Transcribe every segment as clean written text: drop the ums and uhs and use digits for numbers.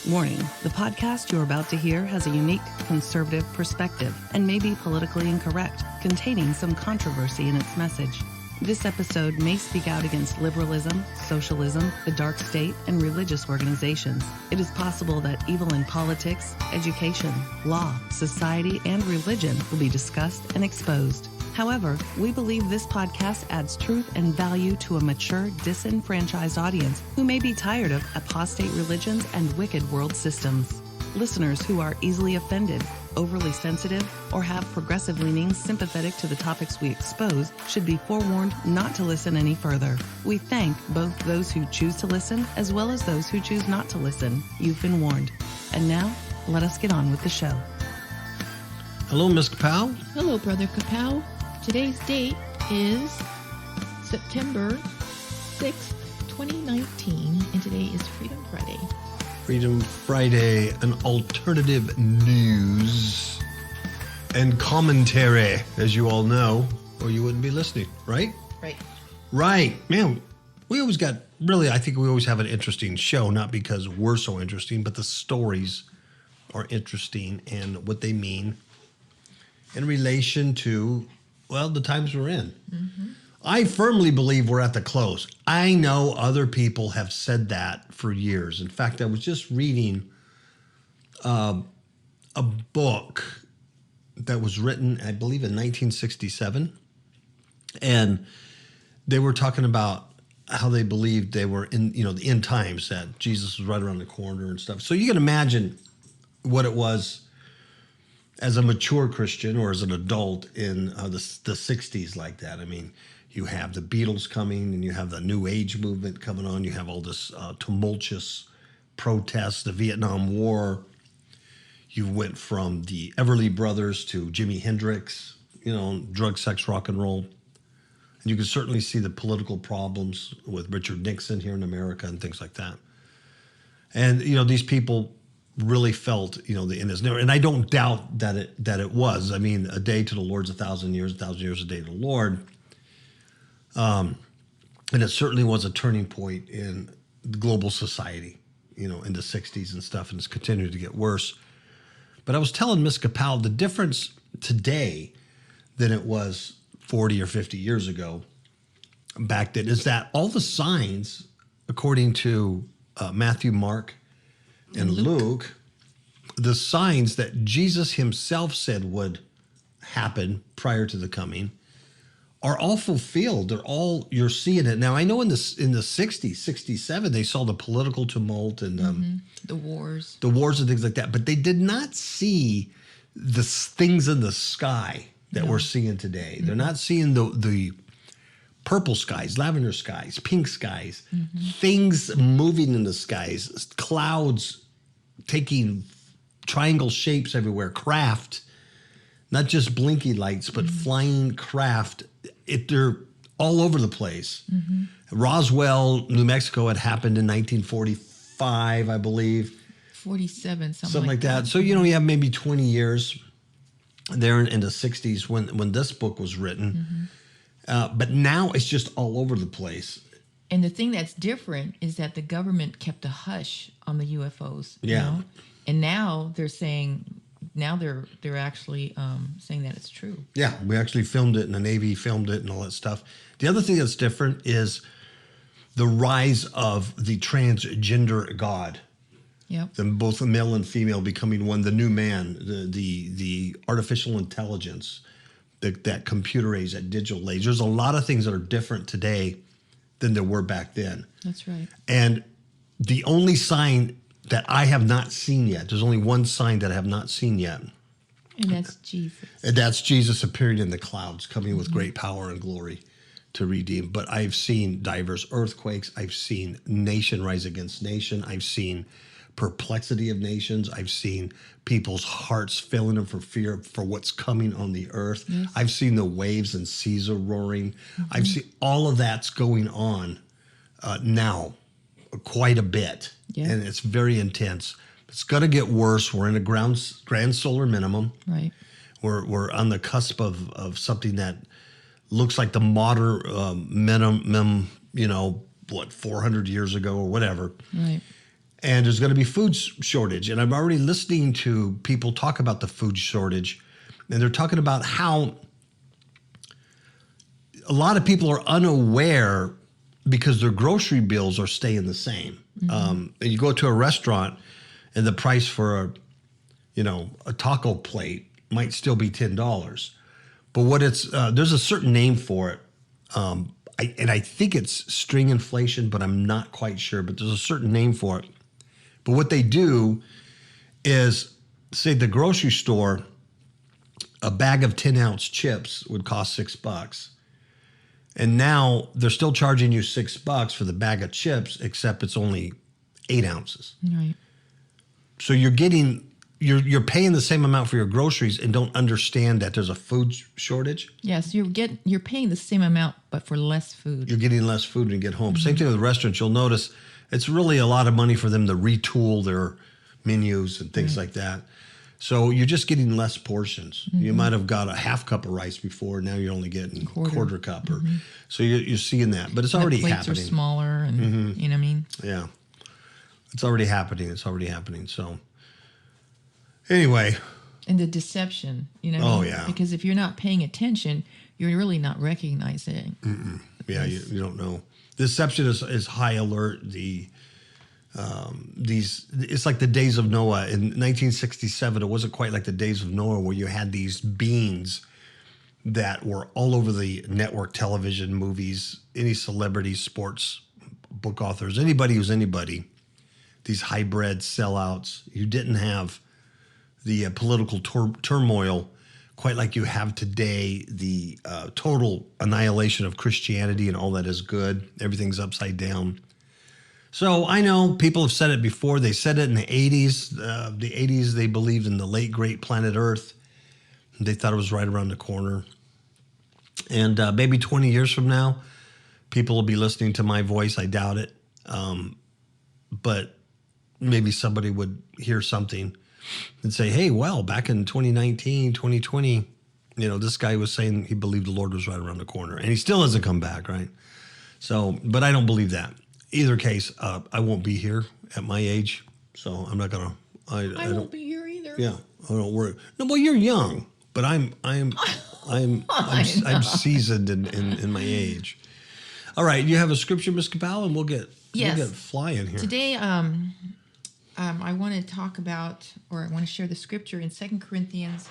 Warning, the podcast you're about to hear has a unique conservative perspective and may be politically incorrect, containing some controversy in its message. This episode may speak out against liberalism, socialism, the dark state, and religious organizations. It is possible that evil in politics, education, law, society, and religion will be discussed and exposed. However, we believe this podcast adds truth and value to a mature, disenfranchised audience who may be tired of apostate religions and wicked world systems. Listeners who are easily offended, overly sensitive, or have progressive leanings sympathetic to the topics we expose should be forewarned not to listen any further. We thank both those who choose to listen as well as those who choose not to listen. You've been warned. And now, let us get on with the show. Hello, Ms. KAPOW. Hello, Brother KAPOW. Today's date is September 6th, 2019, and today is Freedom Friday. Freedom Friday, an alternative news and commentary, as you all know, or you wouldn't be listening, right? Right. Man, we always got, really, I think we always have an interesting show, not because we're so interesting, but the stories are interesting and what they mean in relation to, well, the times we're in. Mm-hmm. I firmly believe we're at the close. I know other people have said that for years. In fact, I was just reading a book that was written, I believe, in 1967. And they were talking about how they believed they were in, the end times, that Jesus was right around the corner and stuff. So you can imagine what it was as a mature Christian or as an adult in the 60s like that. I mean, you have the Beatles coming and you have the New Age movement coming on. You have all this tumultuous protests, the Vietnam War. You went from the Everly Brothers to Jimi Hendrix, drug, sex, rock and roll. And you can certainly see the political problems with Richard Nixon here in America and things like that. And, these people really felt, the end is near. And I don't doubt that it was. I mean, a day to the Lord's 1,000 years, 1,000 years a day to the Lord. And it certainly was a turning point in global society, in the 60s and stuff, and it's continued to get worse. But I was telling Ms. KAPOW the difference today than it was 40 or 50 years ago back then is that all the signs, according to Matthew, Mark, and Luke, the signs that Jesus himself said would happen prior to the coming are all fulfilled. You're seeing it. Now, I know in the 60s, 67, they saw the political tumult and the wars and things like that, but they did not see the things in the sky that we're seeing today. Mm-hmm. They're not seeing the purple skies, lavender skies, pink skies, things moving in the skies, clouds taking triangle shapes everywhere, craft, not just blinky lights, but flying craft. They're all over the place. Mm-hmm. Roswell, New Mexico had happened in 1945, I believe. 47, something like that. So, you have maybe 20 years there in the 60s when this book was written. Mm-hmm. But now it's just all over the place. And the thing that's different is that the government kept a hush on the UFOs. Yeah. And now they're saying, they're actually saying that it's true. Yeah, we actually filmed it and the Navy filmed it and all that stuff. The other thing that's different is the rise of the transgender God. Yep. Both the male and female becoming one, the new man, the artificial intelligence, that computer age, that digital age. There's a lot of things that are different today than there were back then. That's right. And the only sign that I have not seen yet, there's only one sign that I have not seen yet. And that's Jesus. And that's Jesus appearing in the clouds, coming with great power and glory to redeem. But I've seen diverse earthquakes. I've seen nation rise against nation. I've seen perplexity of nations. I've seen people's hearts failing them for fear for what's coming on the earth. Yes. I've seen the waves and seas are roaring. I've seen all of that's going on now quite a bit. Yeah. And it's very intense. It's going to get worse. We're in a grand solar minimum. Right. We're on the cusp of something that looks like the modern minimum, 400 years ago or whatever. Right. and there's going to be food shortage. And I'm already listening to people talk about the food shortage, and they're talking about how a lot of people are unaware because their grocery bills are staying the same. And you go to a restaurant, and the price for a taco plate might still be $10. But what there's a certain name for it. I think it's string inflation, but I'm not quite sure. But there's a certain name for it. But what they do is, say the grocery store, a bag of 10-ounce chips would cost $6. And now they're still charging you $6 for the bag of chips, except it's only 8 ounces. Right. So you're paying the same amount for your groceries and don't understand that there's a food shortage. Yes, you're paying the same amount, but for less food. You're getting less food when you get home. Same thing with restaurants. You'll notice it's really a lot of money for them to retool their menus and things like that. So you're just getting less portions. You might have got a half cup of rice before. Now you're only getting quarter cup. So you're seeing that. But it's already happening. The plates are smaller and, you know what I mean? Yeah. It's already happening. So anyway. And the deception, you know what I mean? Yeah. Because if you're not paying attention, you're really not recognizing it. Yeah, you don't know. Deception is high alert. It's like the days of Noah. In 1967, it wasn't quite like the days of Noah where you had these beings that were all over the network television, movies, any celebrities, sports, book authors, anybody who's anybody, these hybrid sellouts. You didn't have the political turmoil quite like you have today, the total annihilation of Christianity and all that is good. Everything's upside down. So I know people have said it before. They said it in the 80s. The 80s, they believed in the late, great planet Earth. They thought it was right around the corner. And maybe 20 years from now, people will be listening to my voice. I doubt it. But maybe somebody would hear something and say, hey, well, back in 2019, 2020, this guy was saying he believed the Lord was right around the corner. And he still hasn't come back, right? So, but I don't believe that. Either case, I won't be here at my age, so I'm not gonna. I won't be here either. Yeah, I don't worry. No, well, you're young, but I'm seasoned in my age. All right, you have a scripture, Ms. KAPOW, and we'll get flying here Today. I want to talk about, or I want to share the scripture in 2 Corinthians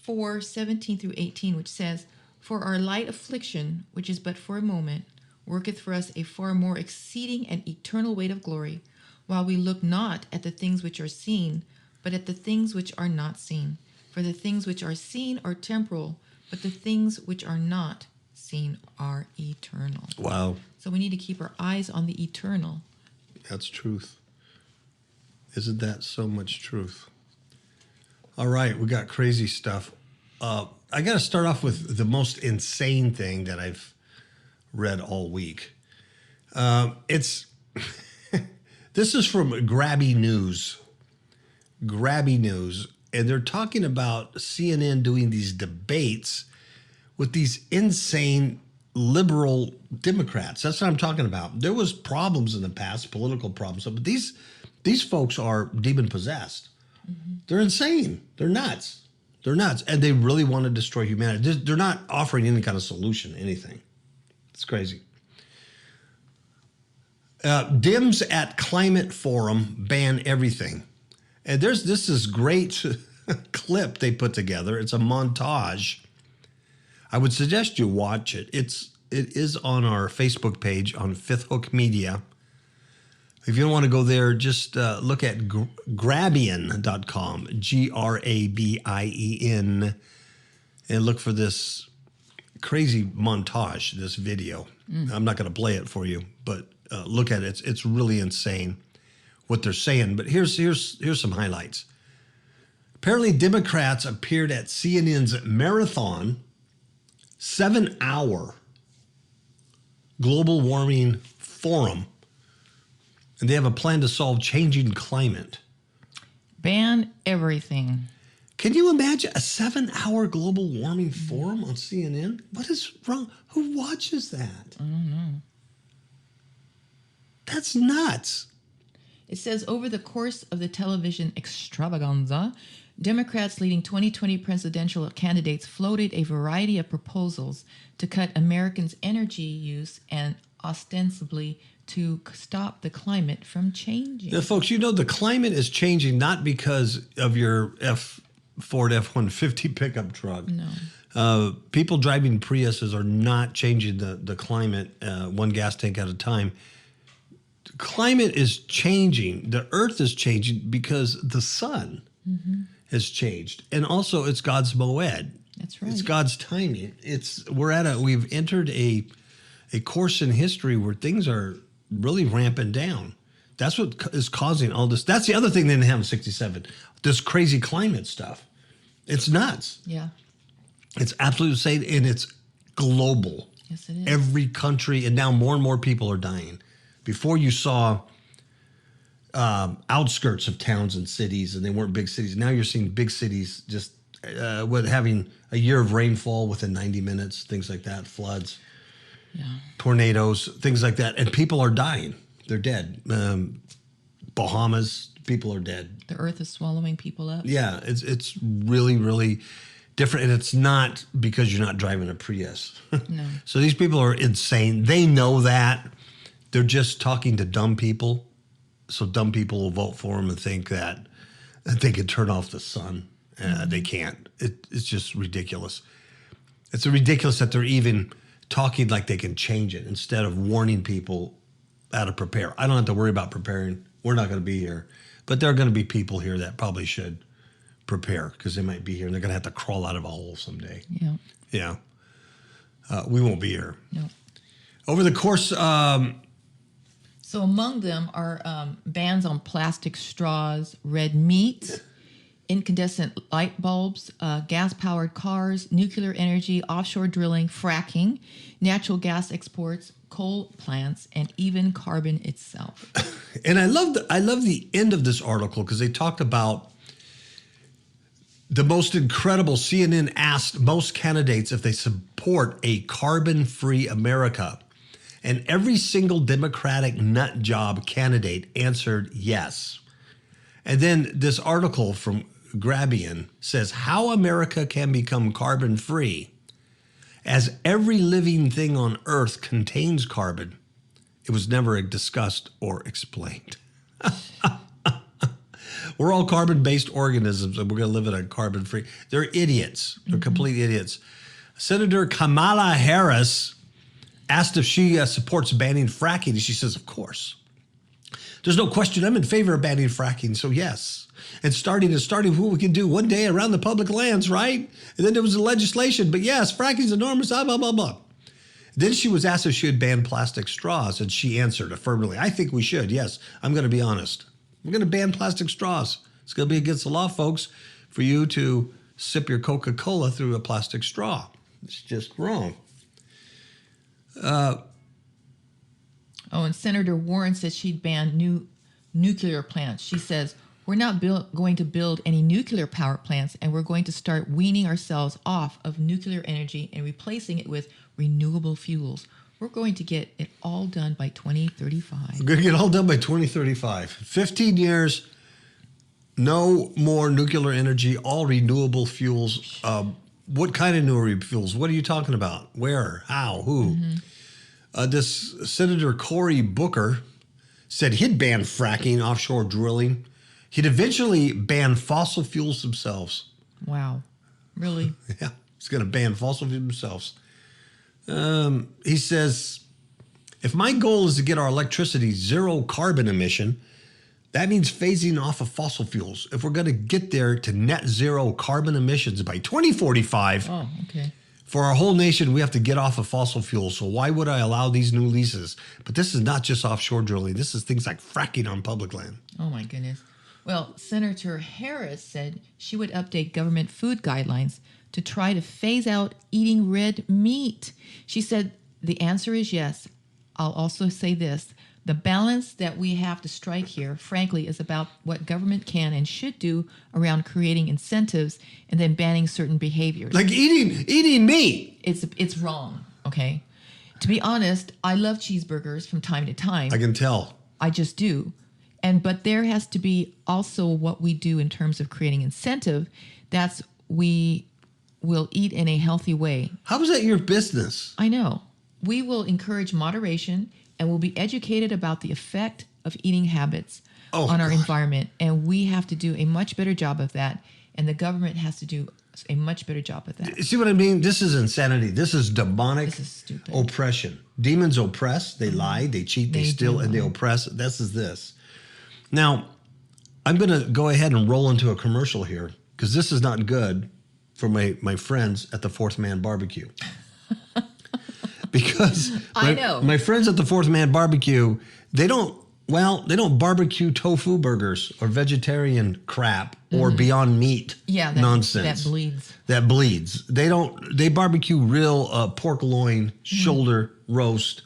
4:17 through 18, which says, "For our light affliction, which is but for a moment, worketh for us a far more exceeding and eternal weight of glory, while we look not at the things which are seen, but at the things which are not seen. For the things which are seen are temporal, but the things which are not seen are eternal." Wow. So we need to keep our eyes on the eternal. That's truth. Isn't that so much truth? All right, we got crazy stuff. I got to start off with the most insane thing that I've read all week. This is from Grabby News. Grabby News. And they're talking about CNN doing these debates with these insane liberal Democrats. That's what I'm talking about. There was problems in the past, political problems, but these folks are demon possessed. They're insane. They're nuts. And they really want to destroy humanity. They're not offering any kind of solution, anything. It's crazy. Dems at Climate Forum ban everything. And this is great clip they put together. It's a montage. I would suggest you watch it. It is on our Facebook page on Fifth Hook Media. If you don't want to go there, just look at Grabien.com, Grabien, and look for this crazy montage, this video. I'm not going to play it for you, but look at it. It's really insane what they're saying. But here's some highlights. Apparently, Democrats appeared at CNN's marathon 7-hour global warming forum, and they have a plan to solve changing climate. Ban everything. Can you imagine a 7-hour global warming forum on CNN? What is wrong? Who watches that? I don't know. That's nuts. It says, over the course of the television extravaganza, Democrats leading 2020 presidential candidates floated a variety of proposals to cut Americans' energy use and ostensibly to stop the climate from changing. Now, folks, you know the climate is changing not because of your Ford F-150 pickup truck. No. People driving Priuses are not changing the climate one gas tank at a time. The climate is changing. The earth is changing because the sun has changed. And also it's God's moed. That's right. It's God's timing. We've entered a course in history where things are really ramping down. That's what is causing all this. That's the other thing they didn't have in 67. This crazy climate stuff. It's nuts. Yeah. It's absolutely insane, and it's global. Yes, it is. Every country, and now more and more people are dying. Before you saw outskirts of towns and cities, and they weren't big cities. Now you're seeing big cities just with having a year of rainfall within 90 minutes, things like that, floods, tornadoes, things like that, and people are dying. They're dead. Bahamas, people are dead. The earth is swallowing people up. Yeah, it's really, really different, and it's not because you're not driving a Prius. No. So these people are insane. They know that. They're just talking to dumb people. So dumb people will vote for them and think that they can turn off the sun. They can't. It's just ridiculous. It's ridiculous that they're even talking like they can change it instead of warning people how to prepare. I don't have to worry about preparing. We're not going to be here. But there are going to be people here that probably should prepare because they might be here and they're going to have to crawl out of a hole someday. Yeah. Yeah. We won't be here. No. Over the course... So among them are bans on plastic straws, red meat, incandescent light bulbs, gas-powered cars, nuclear energy, offshore drilling, fracking, natural gas exports, coal plants, and even carbon itself. And I love the end of this article because they talked about the most incredible. CNN asked most candidates if they support a carbon-free America. And every single Democratic nut job candidate answered yes. And then this article from Grabian says how America can become carbon free. As every living thing on Earth contains carbon, it was never discussed or explained. We're all carbon-based organisms, and we're going to live in a carbon-free. They're idiots. They're complete idiots. Senator Kamala Harris asked if she supports banning fracking, and she says, of course. There's no question I'm in favor of banning fracking, so yes. And starting what we can do one day around the public lands, right? And then there was the legislation, but yes, fracking's enormous, blah, blah, blah, blah. Then she was asked if she would ban plastic straws, and she answered affirmatively, I think we should, yes. I'm going to be honest. We're going to ban plastic straws. It's going to be against the law, folks, for you to sip your Coca-Cola through a plastic straw. It's just wrong. And Senator Warren said she'd ban new nuclear plants. She says, we're not going to build any nuclear power plants, and we're going to start weaning ourselves off of nuclear energy and replacing it with renewable fuels. We're going to get it all done by 2035. We're going to get it all done by 2035. 15 years, no more nuclear energy, all renewable fuels. What kind of renewable fuels? What are you talking about? Where? How? Who? This Senator Cory Booker said he'd ban fracking, offshore drilling. He'd eventually ban fossil fuels themselves. Wow. Really? Yeah, he's going to ban fossil fuels themselves. He says, if my goal is to get our electricity zero carbon emission, that means phasing off of fossil fuels. If we're going to get there to net zero carbon emissions by 2045, for our whole nation, we have to get off of fossil fuels. So why would I allow these new leases? But this is not just offshore drilling. This is things like fracking on public land. Oh, my goodness. Well, Senator Harris said she would update government food guidelines to try to phase out eating red meat. She said the answer is yes. I'll also say this. The balance that we have to strike here, frankly, is about what government can and should do around creating incentives and then banning certain behaviors. Like eating meat. It's wrong, okay? To be honest, I love cheeseburgers from time to time. I can tell. I just do. But there has to be also what we do in terms of creating incentive. That's we will eat in a healthy way. How is that your business? I know. We will encourage moderation and we'll be educated about the effect of eating habits on our environment. And we have to do a much better job of that. And the government has to do a much better job of that. See what I mean? This is insanity. This is demonic This is stupid. oppression. Demons oppress. They lie, they cheat, they steal, and they oppress. This is this. Now, I'm going to go ahead and roll into a commercial here because this is not good for my friends at the Fourth Man Barbecue. Because I know. My friends at the Fourth Man Barbecue, they don't barbecue tofu burgers or vegetarian crap or Beyond Meat nonsense. That bleeds. They barbecue real pork loin, shoulder, roast,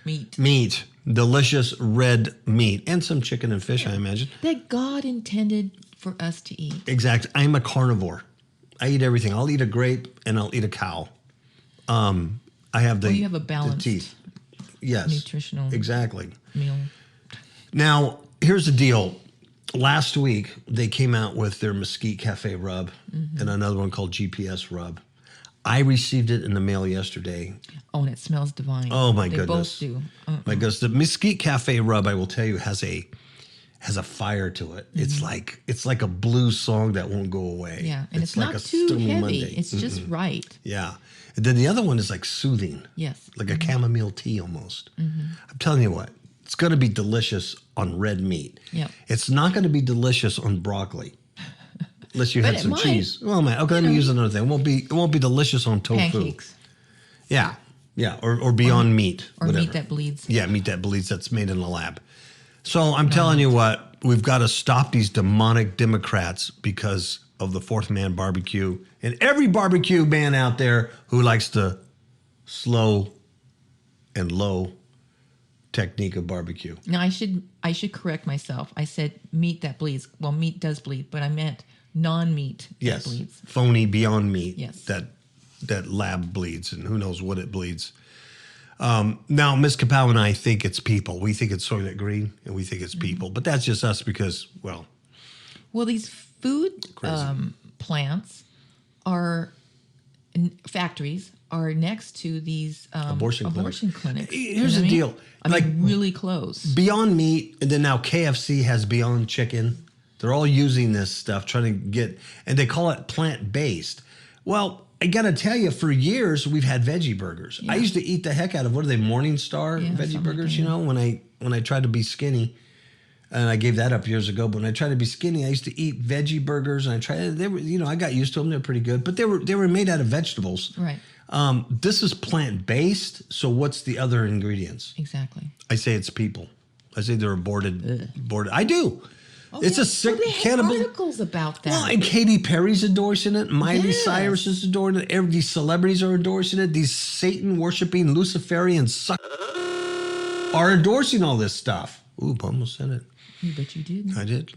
meat, delicious red meat, and some chicken and fish, I imagine. That God intended for us to eat. Exactly. I'm a carnivore. I eat everything. I'll eat a grape and I'll eat a cow. I have you have a balanced teeth. Yes. Nutritional exactly. meal. Now, here's the deal. Last week, they came out with their Mesquite Cafe rub and another one called GPS rub. I received it in the mail yesterday. Oh, and it smells divine. Oh, my they goodness. They both do. My goodness. The Mesquite Cafe rub, I will tell you, has a fire to it. It's like a blues song that won't go away. Yeah, and it's like not too heavy. Monday. It's just right. Yeah. And then the other one is like soothing. Yes. Like a chamomile tea almost. I'm telling you what, it's going to be delicious on red meat. Yeah. It's not going to be delicious on broccoli. Unless you had some cheese. Well, man, okay, let me use another thing. It won't be delicious on tofu. Pancakes. Yeah. Yeah, or Beyond Meat. Or whatever. meat that bleeds. Yeah, meat that bleeds that's made in the lab. So I'm telling you what, we've got to stop these demonic Democrats because of the Fourth Man Barbecue and every barbecue man out there who likes the slow and low technique of barbecue. Now I should correct myself. I said meat that bleeds. Well, meat does bleed, but I meant non-meat that bleeds. Phony Beyond Meat. Yes. That lab bleeds and who knows what it bleeds. Now, Ms. KAPOW and I think it's people. We think it's Soylent Green and we think it's people. But that's just us because, well, these food plants factories are next to these abortion clinics. Here's the deal. Really close. Beyond Meat, and then now KFC has Beyond Chicken. They're all using this stuff, trying to get, and they call it plant-based. Well, I got to tell you, for years, we've had veggie burgers. Yeah. I used to eat the heck out of, what are they, Morningstar veggie burgers, when I tried to be skinny. And I gave that up years ago. But when I tried to be skinny, I used to eat veggie burgers, and they were, I got used to them. They're pretty good, but they were made out of vegetables. Right. This is plant-based. So what's the other ingredients? Exactly. I say it's people. I say they're aborted. I do. Oh, it's a sick cannibal. Articles about that. Well, and Katy Perry's endorsing it. Miley Cyrus is endorsing it. These celebrities are endorsing it. These Satan-worshiping Luciferian are endorsing all this stuff. Ooh, almost said it. You bet you did. I did.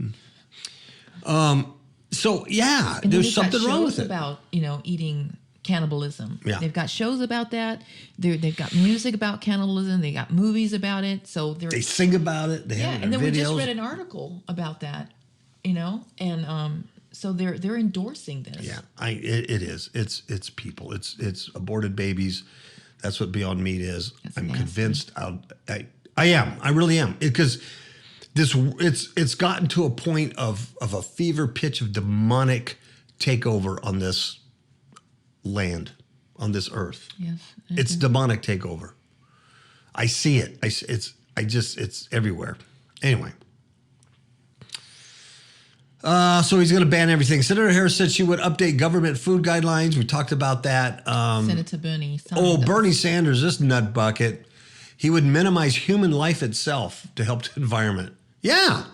So yeah, there's something wrong with it. About eating cannibalism. Yeah. They've got shows about that. They've got music about cannibalism. They got movies about it. So they sing about it. They have it in and then videos. we just read an article about that. And so they're endorsing this. Yeah, it is. It's people. It's aborted babies. That's what Beyond Meat is. I'm convinced. I am. I really am. Because it's gotten to a point of a fever pitch of demonic takeover on this land, on this earth. Yes, it's demonic takeover. I see it. It's everywhere. Anyway. So he's going to ban everything. Senator Harris said she would update government food guidelines. We talked about that. Senator Bernie Sanders. Bernie Sanders, this nut bucket. He would minimize human life itself to help the environment. Yeah.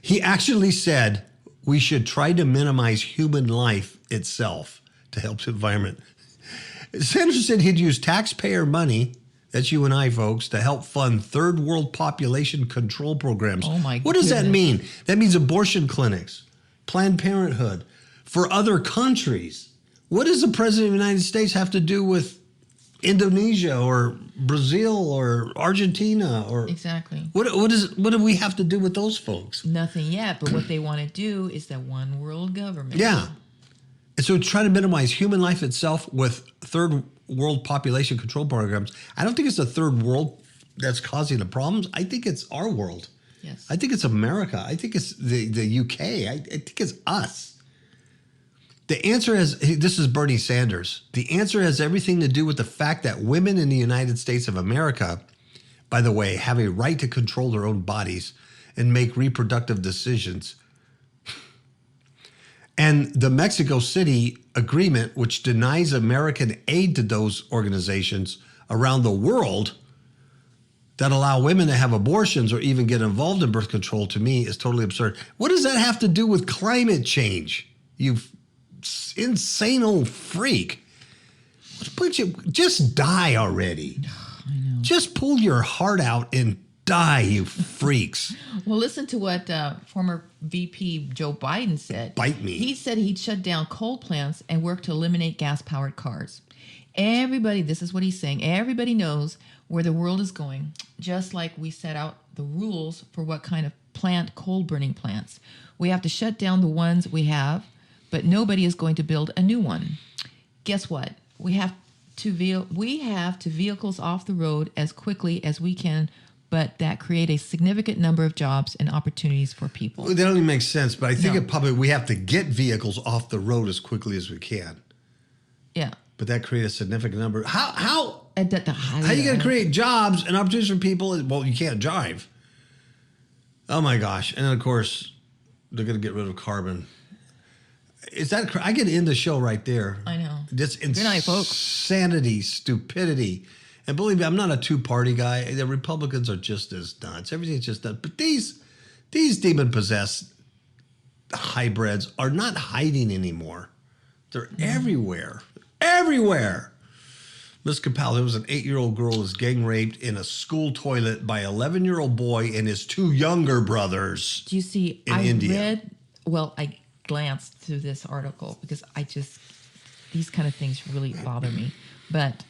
He actually said we should try to minimize human life itself to help the environment. Sanders said he'd use taxpayer money, that's you and I, folks, to help fund third world population control programs. Oh, my What does that mean? That means abortion clinics, Planned Parenthood, for other countries. What does the President of the United States have to do with Indonesia or Brazil or Argentina or Exactly. What do we have to do with those folks? Nothing yet, but what they want to do is that one world government. Yeah. And so try to minimize human life itself with third world population control programs. I don't think it's the third world that's causing the problems. I think it's our world. Yes. I think it's America. I think it's the UK. I think it's us. The answer is, this is Bernie Sanders. The answer has everything to do with the fact that women in the United States of America, by the way, have a right to control their own bodies and make reproductive decisions. And the Mexico City agreement, which denies American aid to those organizations around the world that allow women to have abortions or even get involved in birth control, to me is totally absurd. What does that have to do with climate change? You insane old freak. Just die already. I know. Just pull your heart out and die, you freaks. Well, listen to what former VP Joe Biden said. Bite me. He said he'd shut down coal plants and work to eliminate gas-powered cars. Everybody, this is what he's saying, everybody knows where the world is going, just like we set out the rules for what kind of coal-burning plants. We have to shut down the ones we have, but nobody is going to build a new one. Guess what? We have to vehicles off the road as quickly as we can, but that create a significant number of jobs and opportunities for people. That don't even make sense, but I think we have to get vehicles off the road as quickly as we can. Yeah. But that creates a significant number. How are you going to create jobs and opportunities for people? Well, you can't drive. Oh my gosh! And then of course, they're going to get rid of carbon. Is that? I can end the show right there. I know. Just Good night, folks. Insanity, stupidity, and believe me, I'm not a two-party guy. The Republicans are just as nuts. Everything's just nuts. But these demon-possessed hybrids are not hiding anymore. They're everywhere. Everywhere. Ms. KAPOW, there was an 8-year-old girl who was gang raped in a school toilet by an 11-year-old boy and his 2 younger brothers. Do you see? I glanced through this article because these kind of things really bother me. But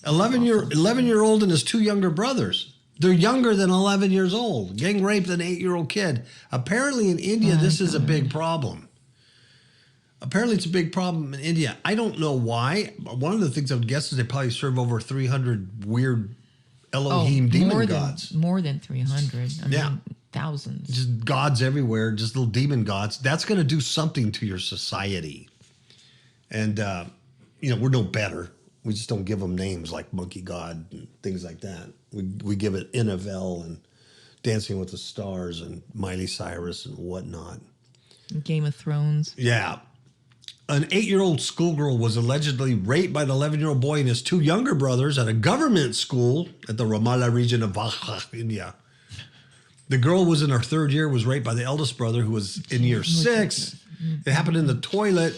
11-year-old and his 2 younger brothers. They're younger than 11 years old. Gang raped an 8-year-old kid. Apparently in India, this is a big problem. Apparently it's a big problem in India. I don't know why. One of the things I would guess is they probably serve over 300 weird Elohim demon gods. More than 300. I mean, thousands. Just gods everywhere, just little demon gods. That's going to do something to your society. And, we're no better. We just don't give them names like Monkey God and things like that. We give it NFL and Dancing with the Stars and Miley Cyrus and whatnot. Game of Thrones. Yeah. An 8-year-old schoolgirl was allegedly raped by the 11-year-old boy and his 2 younger brothers at a government school at the Ramallah region of India. The girl was in her 3rd year, was raped by the eldest brother who was in year 6. It happened in the toilet.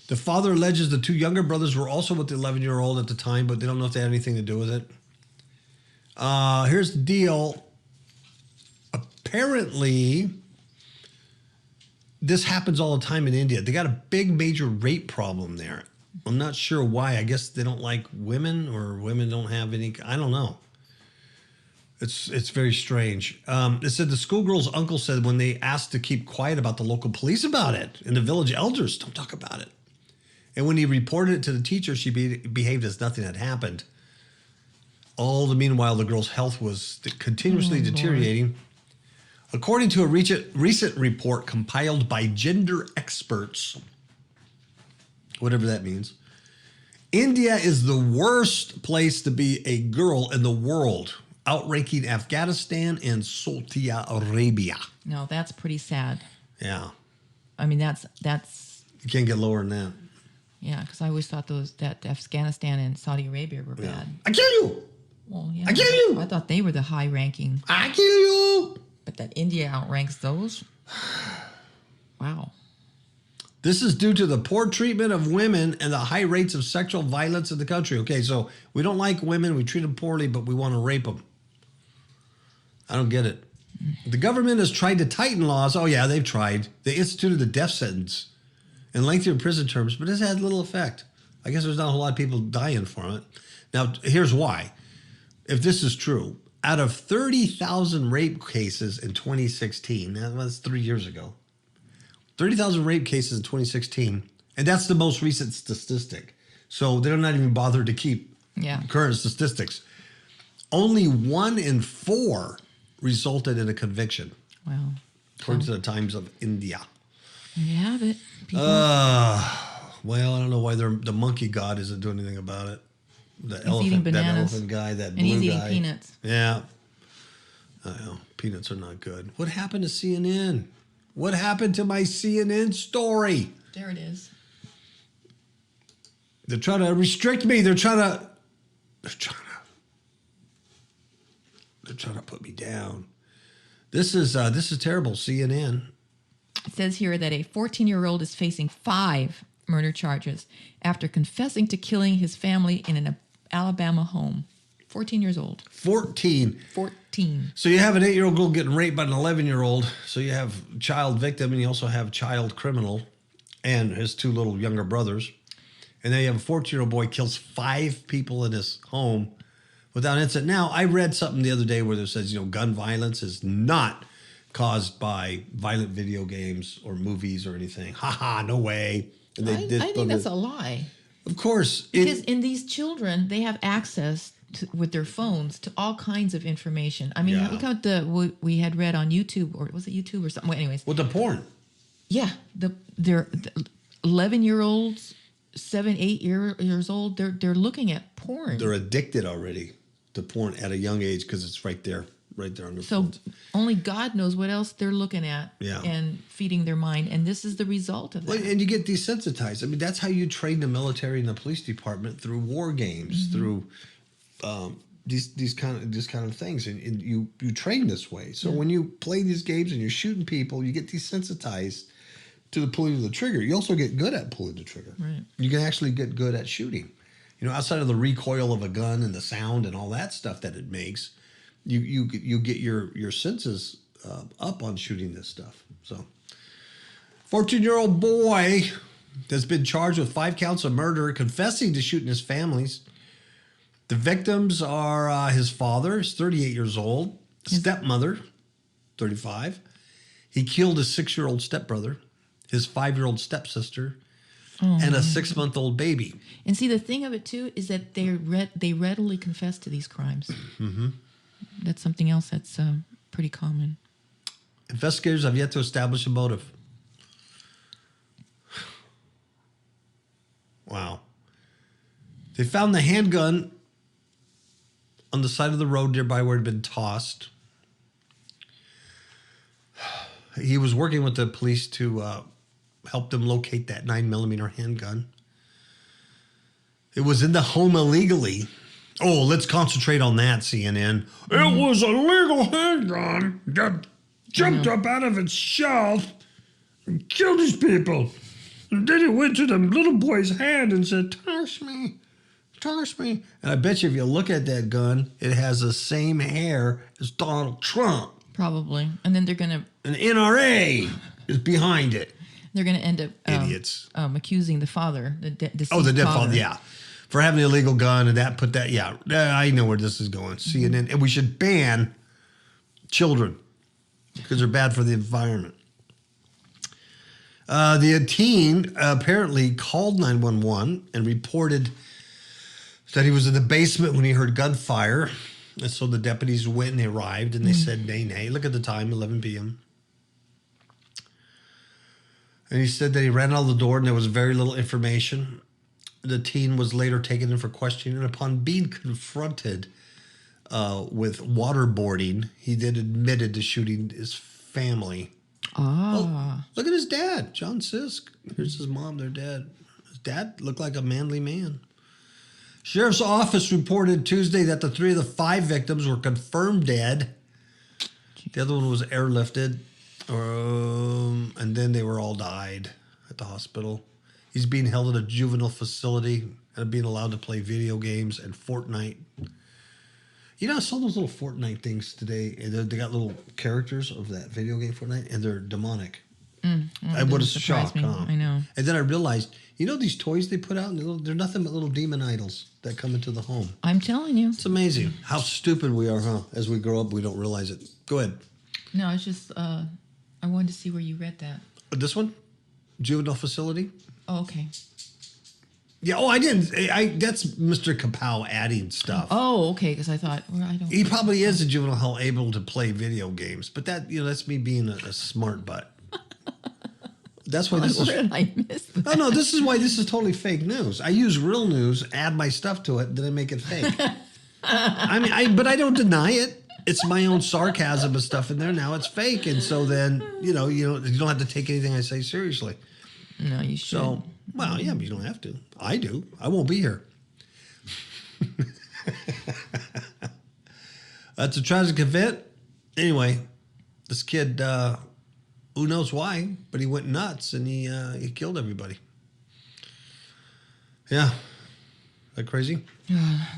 The father alleges the 2 younger brothers were also with the 11-year-old at the time, but they don't know if they had anything to do with it. Here's the deal. Apparently, this happens all the time in India. They got a big major rape problem there. I'm not sure why. I guess they don't like women or women don't have any. I don't know. It's very strange. It said the schoolgirl's uncle said when they asked to keep quiet about the local police about it and the village elders don't talk about it. And when he reported it to the teacher, she behaved as nothing had happened. All the meanwhile, the girl's health was continuously deteriorating. Lord. According to a recent report compiled by gender experts, whatever that means, India is the worst place to be a girl in the world, outranking Afghanistan and Saudi Arabia. No, that's pretty sad. Yeah. I mean, that's you can't get lower than that. Yeah, because I always thought that Afghanistan and Saudi Arabia were bad. I kill you. Well, yeah. I kill you. I thought they were the high-ranking. I kill you. But that India outranks those? Wow. This is due to the poor treatment of women and the high rates of sexual violence in the country. Okay, so we don't like women, we treat them poorly, but we want to rape them. I don't get it. The government has tried to tighten laws. Oh, yeah, they've tried. They instituted the death sentence and lengthier prison terms, but it's had little effect. I guess there's not a whole lot of people dying from it. Now, here's why. If this is true, out of 30,000 rape cases in 2016, that was 3 years ago, 30,000 rape cases in 2016, and that's the most recent statistic. So they're not even bothered to keep current statistics. Only 1 in 4 resulted in a conviction. Wow. According to the Times of India. There you have it. Well, I don't know why the monkey god isn't doing anything about it. That elephant guy, that blue guy. And he's eating peanuts. Yeah. I know. Peanuts are not good. What happened to CNN? What happened to my CNN story? There it is. They're trying to restrict me. They're trying to put me down. This is terrible. CNN. It says here that a 14-year-old is facing 5 murder charges after confessing to killing his family in an Alabama home. 14 years old. 14. So you have an 8-year-old girl getting raped by an 11-year-old. So you have child victim, and you also have child criminal and his 2 little younger brothers. And then you have a 14-year-old boy kills 5 people in his home without incident. Now, I read something the other day where it says, gun violence is not caused by violent video games or movies or anything. No way. And I think that's a lie. Of course. Because in these children, they have access with their phones to all kinds of information. I mean, look at what we had read on YouTube, or was it YouTube or something? Well, anyways. With the porn. Yeah. They're 11-year-olds, 7, 8 years old. They're looking at porn. They're addicted already to porn at a young age because it's right there on their phones. So only God knows what else they're looking at and feeding their mind. And this is the result of that. Well, and you get desensitized. I mean, that's how you train the military and the police department, through war games, through these kind of things. And you train this way. So when you play these games and you're shooting people, you get desensitized to the pulling of the trigger. You also get good at pulling the trigger. Right. You can actually get good at shooting. Outside of the recoil of a gun and the sound and all that stuff that it makes, you get your senses up on shooting this stuff. So, 14-year-old boy has been charged with 5 counts of murder, confessing to shooting his families. The victims are his father, he's 38 years old, stepmother, 35. He killed his 6-year-old stepbrother, his 5-year-old stepsister, and a 6-month-old baby. And see, the thing of it, too, is that they readily confess to these crimes. Mm-hmm. That's something else that's pretty common. Investigators have yet to establish a motive. Wow. They found the handgun on the side of the road nearby where it had been tossed. He was working with the police to help them locate that 9mm handgun. It was in the home illegally. Oh, let's concentrate on that, CNN. It was a legal handgun that jumped up out of its shelf and killed these people. And then it went to the little boy's hand and said, "Toss me, toss me." And I bet you if you look at that gun, it has the same hair as Donald Trump. Probably. And then they're going to... An NRA is behind it. They're going to end up... Idiots. Accusing the father, the deceased the dead father. Yeah. For having an illegal gun and that, put that, I know where this is going. CNN. And we should ban children because they're bad for the environment. The teen apparently called 911 and reported that he was in the basement when he heard gunfire. And so the deputies went and they arrived and they said, nay. Look at the time, 11 p.m. And he said that he ran out of the door and there was very little information. The teen was later taken in for questioning, and upon being confronted with waterboarding, he then admitted to shooting his family. Oh, look at his dad, John Sisk. Here's his mom, their dad. His dad looked like a manly man. Sheriff's office reported Tuesday that the 3 of the 5 victims were confirmed dead. The other one was airlifted, and then they were all died at the hospital. He's being held at a juvenile facility and being allowed to play video games and Fortnite. I saw those little Fortnite things today. They got little characters of that video game Fortnite, and they're demonic. I would have shocked, me. huh? I know. And then I realized, these toys they put out, they're nothing but little demon idols that come into the home. I'm telling you. It's amazing how stupid we are, huh? As we grow up, we don't realize it. Go ahead. No, it's just, I wanted to see where you read that. This one? Juvenile facility? Oh, okay. Yeah, I didn't. That's Mr. KAPOW adding stuff. Oh, okay, because I thought, well, I don't. He probably is a juvenile hall able to play video games, but that's me being a smart butt. That's why this is. Where did I miss that? No, this is why this is totally fake news. I use real news, add my stuff to it, then I make it fake. But I don't deny it. It's my own sarcasm and stuff in there. Now it's fake, and so then you don't have to take anything I say seriously. No, you should. So, well, yeah, but you don't have to. I do. I won't be here. That's a tragic event. Anyway, this kid, who knows why, but he went nuts and he killed everybody. Yeah. Is that crazy?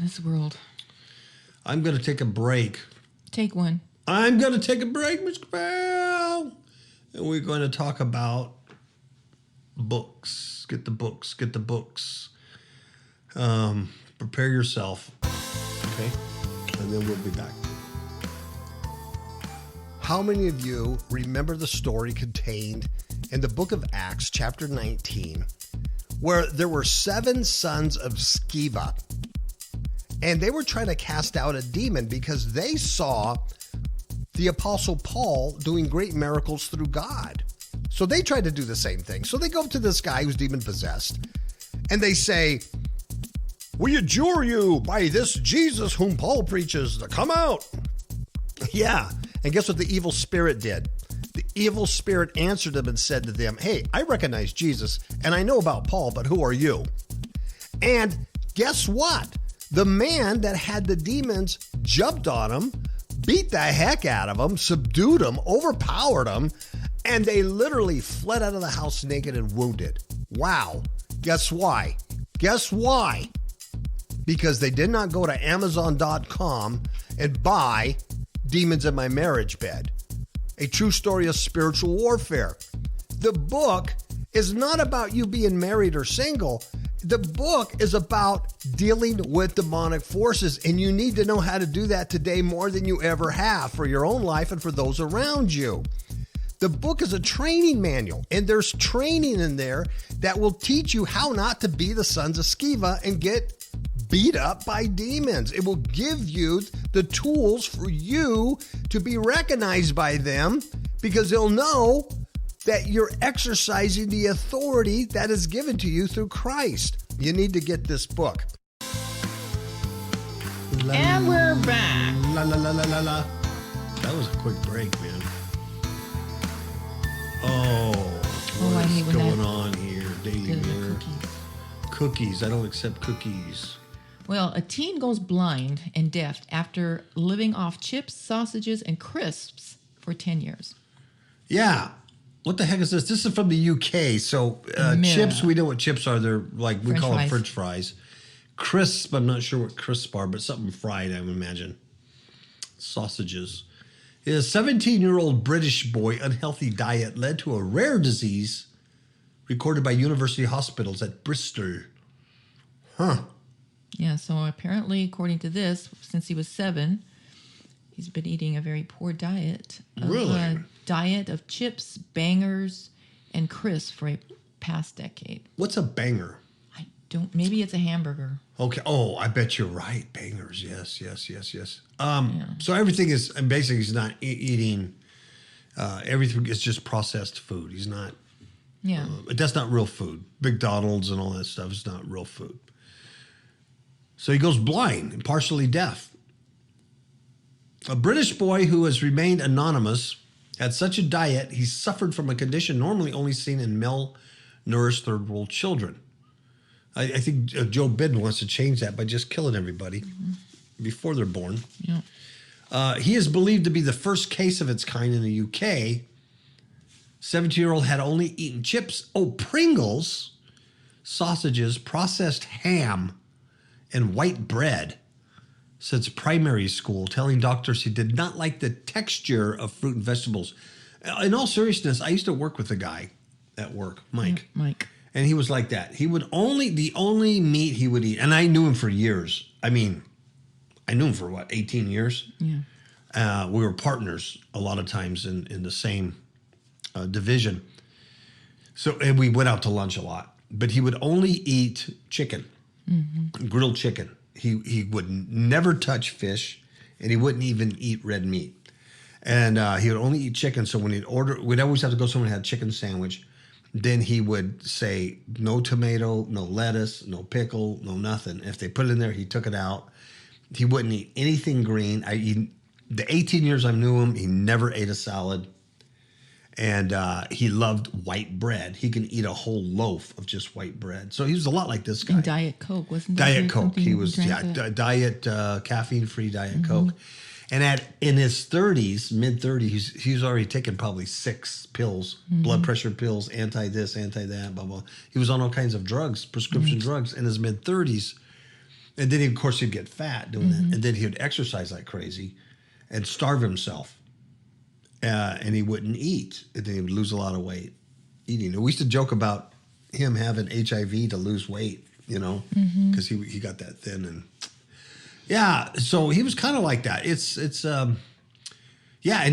This world. I'm going to take a break. Take one. I'm going to take a break, Mr. Bell. And we're going to talk about books. Get the books. Get the books. Prepare yourself. Okay? And then we'll be back. How many of you remember the story contained in the book of Acts, chapter 19, where there were 7 sons of Sceva, and they were trying to cast out a demon because they saw the Apostle Paul doing great miracles through God. So they tried to do the same thing. So they go up to this guy who's demon-possessed, and they say, "We adjure you by this Jesus whom Paul preaches to come out." Yeah. And guess what the evil spirit did? The evil spirit answered them and said to them, "Hey, I recognize Jesus and I know about Paul, but who are you?" And guess what? The man that had the demons jumped on him, beat the heck out of him, subdued him, overpowered him, and they literally fled out of the house naked and wounded. Wow. Guess why? Guess why? Because they did not go to Amazon.com and buy Demons in My Marriage Bed, a true story of spiritual warfare. The book is not about you being married or single. The book is about dealing with demonic forces, and you need to know how to do that today more than you ever have for your own life and for those around you. The book is a training manual, and there's training in there that will teach you how not to be the sons of Sceva and get beat up by demons. It will give you the tools for you to be recognized by them, because they'll know that you're exercising the authority that is given to you through Christ. You need to get this book. And we're back. La la la la la la. That was a quick break, man. I What's hate when going that- on here? Daily The Mirror. cookies. Cookies. I don't accept cookies. Well, a teen goes blind and deaf after living off chips, sausages, and crisps for 10 years. Yeah. What the heck is this? This is from the UK. So chips, we know what chips are. They're like, we French call them fries. French fries. Crisp, I'm not sure what crisp are, but something fried, I would imagine. Sausages. A 17-year-old British boy unhealthy diet led to a rare disease recorded by university hospitals at Bristol. Huh. Yeah, so apparently, according to this, since he was 7, he's been eating a very poor diet. Really? A diet of chips, bangers, and crisps for a past decade. What's a banger? I don't, maybe it's a hamburger. Okay. Oh, I bet you're right. Bangers. Yes. So everything is basically he's not eating. Everything is just processed food. He's not. Yeah. That's not real food. McDonald's and all that stuff is not real food. So he goes blind and partially deaf. A British boy who has remained anonymous had such a diet he suffered from a condition normally only seen in malnourished third world children. I think Joe Biden wants to change that by just killing everybody before they're born. Yeah. He is believed to be the first case of its kind in the UK. 17-year-old had only eaten chips, Pringles, sausages, processed ham, and white bread since primary school, telling doctors he did not like the texture of fruit and vegetables. In all seriousness, I used to work with a guy at work, Mike. Mike. And he was like that. He would the only meat he would eat, and I knew him for years. I mean, I knew him for 18 years? Yeah. We were partners a lot of times in the same division. So, and we went out to lunch a lot. But he would only eat chicken, grilled chicken. He would never touch fish, and he wouldn't even eat red meat. And he would only eat chicken. So when he'd order, we'd always have to go somewhere and have a chicken sandwich. Then he would say, no tomato, no lettuce, no pickle, no nothing. If they put it in there, he took it out. He wouldn't eat anything green. The 18 years I knew him, he never ate a salad. And he loved white bread. He can eat a whole loaf of just white bread. So he was a lot like this guy. And Diet Coke, wasn't that? Diet Coke. He was, diet, caffeine-free Diet Coke. And in his 30s, mid-30s, he was already taking probably 6 pills, blood pressure pills, anti-this, anti-that, blah, blah. He was on all kinds of drugs, prescription drugs in his mid-30s. And then, of course, he'd get fat doing that. And then he would exercise like crazy and starve himself. And he wouldn't eat. And then he would lose a lot of weight eating. We used to joke about him having HIV to lose weight, because he got that thin. And yeah, so he was kind of like that. And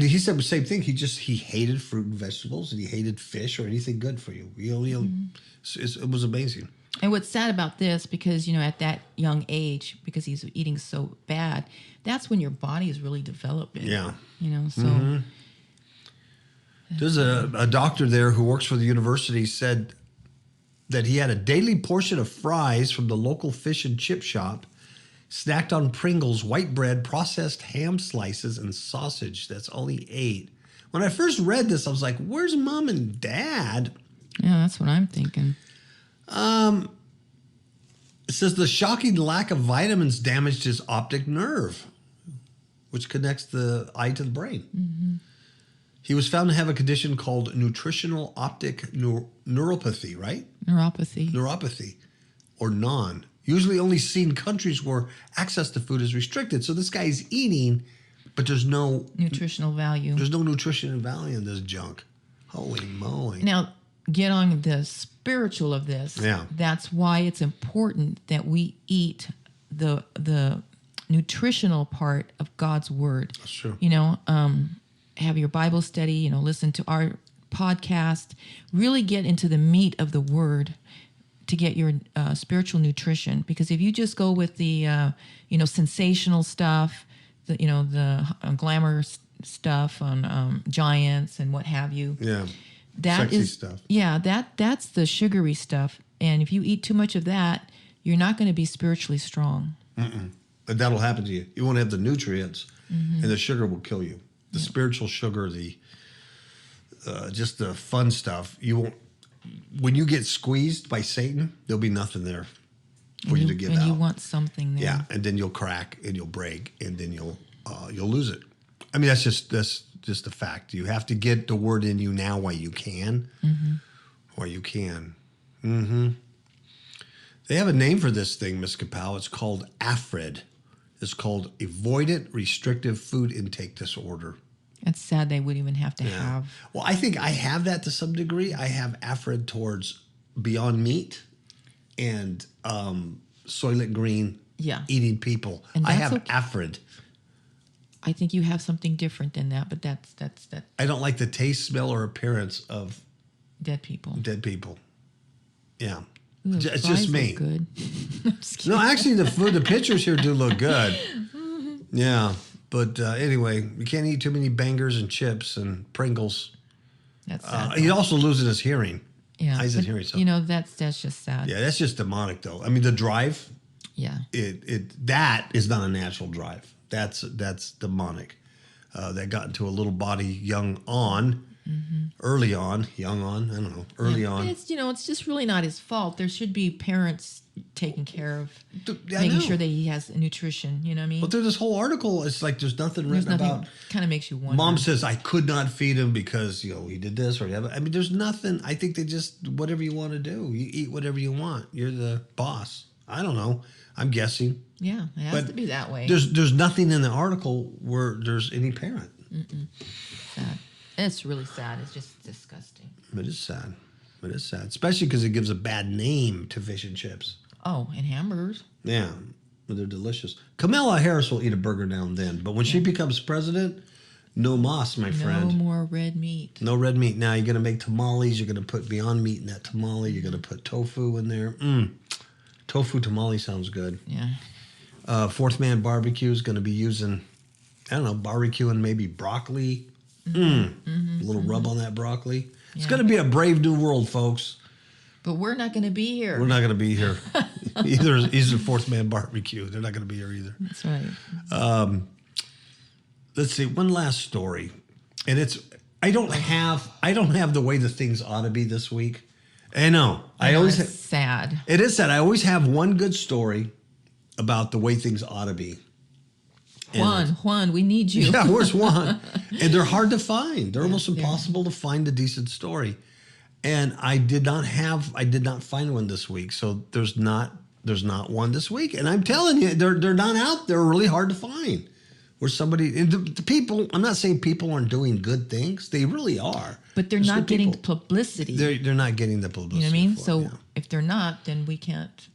he said the same thing. He hated fruit and vegetables, and he hated fish or anything good for you. It was amazing. And what's sad about this, because, at that young age, because he's eating so bad, that's when your body is really developing. Yeah. So... There's a doctor there who works for the university said that he had a daily portion of fries from the local fish and chip shop, snacked on Pringles, white bread, processed ham slices, and sausage. That's all he ate. When I first read this, I was like, where's mom and dad? Yeah, that's what I'm thinking. It says the shocking lack of vitamins damaged his optic nerve, which connects the eye to the brain. He was found to have a condition called nutritional optic neuropathy, right? Neuropathy, or NON. Usually only seen in countries where access to food is restricted. So this guy's eating, but there's no... nutritional value. There's no nutritional value in this junk. Holy moly. Now, get on the spiritual of this. Yeah. That's why it's important that we eat the nutritional part of God's word. That's true. Have your Bible study, listen to our podcast, really get into the meat of the word to get your spiritual nutrition. Because if you just go with the, sensational stuff, the glamour stuff on giants and what have you. Yeah. Sexy stuff. Yeah, that's the sugary stuff. And if you eat too much of that, you're not going to be spiritually strong. But that'll happen to you. You won't have the nutrients, and the sugar will kill you. The spiritual sugar, just the fun stuff. You won't. When you get squeezed by Satan, there'll be nothing there for you to give out. And you want something there. Yeah, and then you'll crack and you'll break and then you'll lose it. I mean, that's just a fact. You have to get the word in you now while you can. While you can. They have a name for this thing, Miss KAPOW. It's called AFRID. It's called Avoidant Restrictive Food Intake Disorder. It's sad they would even have to have. Well, I think I have that to some degree. I have AFRID towards Beyond Meat and Soylent Green eating people. And I have okay. AFRID. I think you have something different than that, but that's that. I don't like the taste, smell, or appearance of dead people. Yeah. Ooh, It's just me. Good. No, actually, the pictures here do look good. Yeah, but anyway, you can't eat too many bangers and chips and Pringles. That's sad. He also loses his hearing. Yeah, eyes and hearing. So. That's just sad. Yeah, that's just demonic, though. I mean, the drive. Yeah. That is not a natural drive. That's demonic. That got into a little body early on, I don't know, early on. And it's just really not his fault. There should be parents taking care of making sure that he has nutrition. You know what I mean? But there's this whole article. It's like there's nothing written about. Kind of makes you wonder. Mom says I could not feed him because he did this or whatever. I mean, there's nothing. I think they just whatever you want to do. You eat whatever you want. You're the boss. I don't know. I'm guessing. Yeah, it has to be that way. There's nothing in the article where there's any parent. Sad. It's really sad. It's just disgusting. It is sad. It is sad, especially because it gives a bad name to fish and chips. Oh, and hamburgers. Yeah, but they're delicious. Kamala Harris will eat a burger now and then, but when she becomes president, no mas, my friend. No more red meat. No red meat. Now you're going to make tamales. You're going to put Beyond Meat in that tamale. You're going to put tofu in there. Tofu tamale sounds good. Yeah. Fourth Man Barbecue is going to be using, I don't know, barbecue and maybe broccoli. A little rub on that broccoli. It's going to be a brave new world, folks. But we're not going to be here. We're not going to be here. Either Fourth Man Barbecue. They're not going to be here either. That's right. Let's see, one last story. And I don't have the way the things ought to be this week. I know. It's sad. It is sad. I always have one good story about the way things ought to be. Juan, we need you. Yeah, where's Juan? And they're hard to find. They're almost impossible to find a decent story. And I did not find one this week. So there's not one this week. And I'm telling you, they're not out. They're really hard to find. Where somebody, the people, I'm not saying people aren't doing good things. They really are. But they're not getting publicity. They're not getting the publicity. You know what I mean? So if they're not, then we can't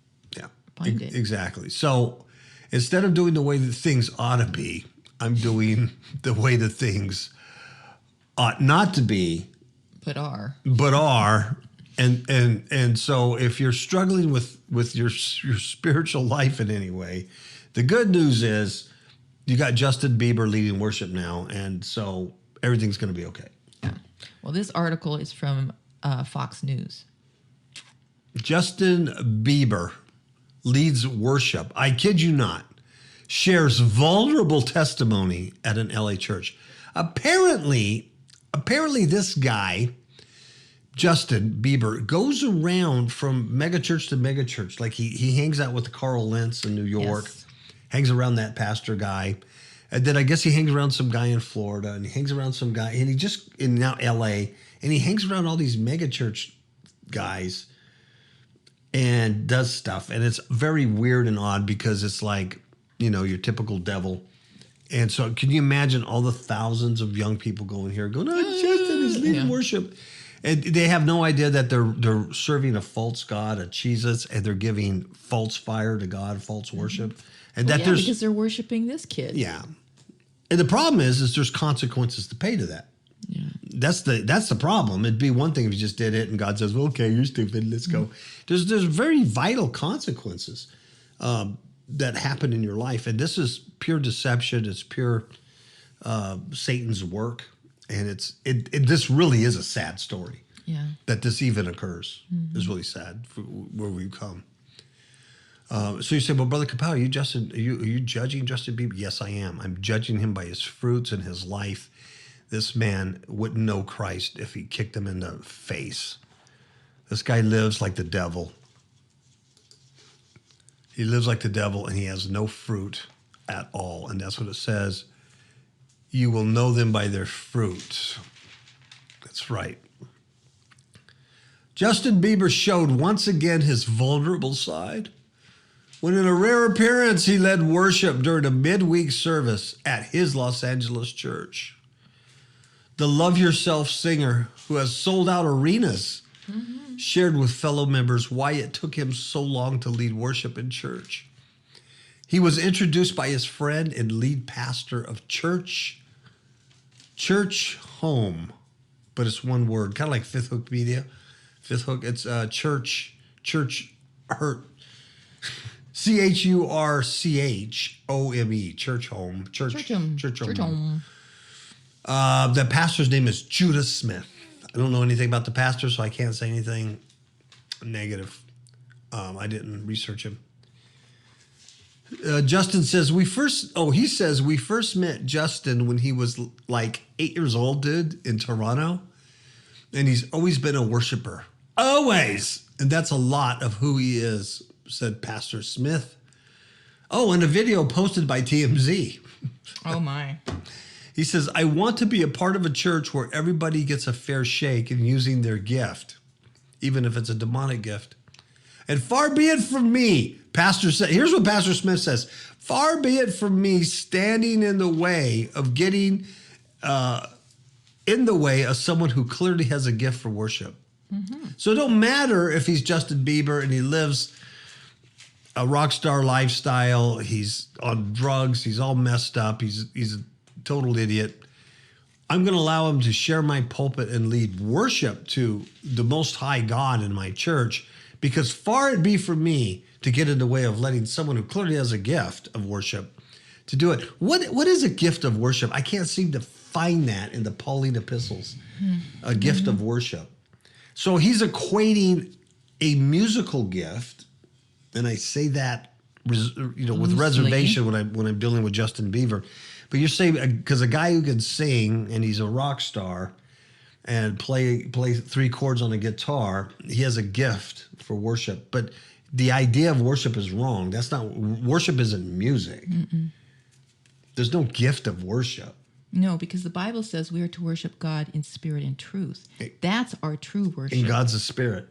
find it. Exactly. So instead of doing the way that things ought to be, I'm doing the way that things ought not to be. But are. And so if you're struggling with your spiritual life in any way, the good news is you got Justin Bieber leading worship now, and so everything's going to be okay. Yeah. Well, this article is from Fox News. Justin Bieber leads worship. I kid you not. Shares vulnerable testimony at an LA church. Apparently this guy, Justin Bieber, goes around from megachurch to megachurch. Like he hangs out with Carl Lentz in New York, hangs around that pastor guy. And then I guess he hangs around some guy in Florida, and he hangs around some guy, and he just in now LA, and he hangs around all these megachurch guys and does stuff. And it's very weird and odd because it's like, your typical devil. And so can you imagine all the thousands of young people going here going, Justin is leading worship. And they have no idea that they're serving a false god, a Jesus, and they're giving false fire to God, false worship. And because they're worshiping this kid. Yeah. And the problem is there's consequences to pay to that. Yeah. That's the problem. It'd be one thing if you just did it and God says, well, okay, you're stupid, let's go. There's very vital consequences that happen in your life. And this is pure deception. It's pure Satan's work. And this really is a sad story. Yeah. That this even occurs. It's really sad for where we've come. So you say, well, Brother KAPOW, are you judging Justin Bieber? Yes, I am. I'm judging him by his fruits and his life. This man wouldn't know Christ if he kicked him in the face. This guy lives like the devil. He lives like the devil, and he has no fruit at all. And that's what it says. You will know them by their fruit. That's right. Justin Bieber showed once again his vulnerable side when in a rare appearance he led worship during a midweek service at his Los Angeles church. The Love Yourself singer, who has sold out arenas, shared with fellow members why it took him so long to lead worship in church. He was introduced by his friend and lead pastor of Church Home, but it's one word, kind of like Fifth Hook Media. Fifth Hook, it's Church Home, Church Home. The pastor's name is Judah Smith. I don't know anything about the pastor, so I can't say anything negative. I didn't research him. Justin says we first met Justin when he was like 8 years old, dude, in Toronto. And he's always been a worshiper. Always. And that's a lot of who he is, said Pastor Smith. Oh, and a video posted by TMZ. Oh, my. He says, I want to be a part of a church where everybody gets a fair shake in using their gift, even if it's a demonic gift. And far be it from me, here's what Pastor Smith says. Far be it from me standing in the way of getting in the way of someone who clearly has a gift for worship. So it don't matter if he's Justin Bieber and he lives a rock star lifestyle, he's on drugs, he's all messed up, he's a total idiot. I'm going to allow him to share my pulpit and lead worship to the Most High God in my church, because far it be from me to get in the way of letting someone who clearly has a gift of worship to do it. What is a gift of worship? I can't seem to find that in the Pauline epistles, a gift of worship. So he's equating a musical gift, and I say that with reservation when I'm dealing with Justin Bieber. But you're saying because a guy who can sing and he's a rock star and play 3 chords on a guitar, he has a gift for worship. But the idea of worship is wrong. That's not worship. Isn't music. There's no gift of worship. No, because the Bible says we are to worship God in spirit and truth. That's our true worship. And God's a spirit.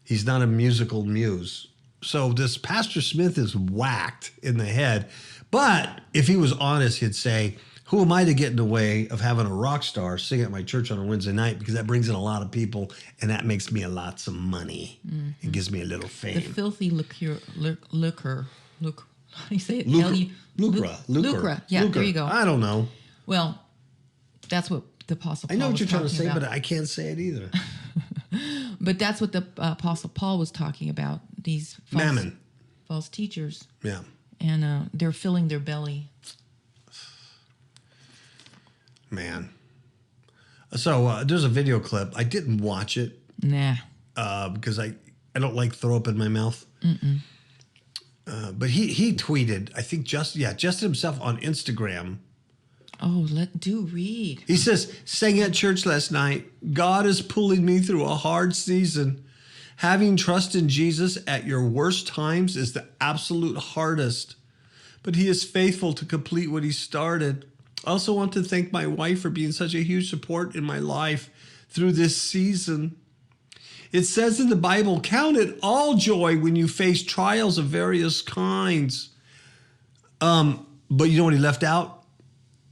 He's not a musical muse. So this Pastor Smith is whacked in the head. But if he was honest, he'd say, who am I to get in the way of having a rock star sing at my church on a Wednesday night? Because that brings in a lot of people, and that makes me lots of money. It gives me a little fame. The filthy lucre. How do you say it? Lucre. Yeah, there you go. I don't know. Well, that's what the Apostle Paul I know what was you're trying to talking say, about. but I can't say it either. But that's what the Apostle Paul was talking about, these false teachers. Yeah. And they're filling their belly. Man. So there's a video clip. I didn't watch it. Nah. Because I don't like throw up in my mouth. But he tweeted, I think Justin himself on Instagram. Oh, read. He says, sang at church last night. God is pulling me through a hard season. Having trust in Jesus at your worst times is the absolute hardest. But he is faithful to complete what he started. I also want to thank my wife for being such a huge support in my life through this season. It says in the Bible, count it all joy when you face trials of various kinds. But you know what he left out?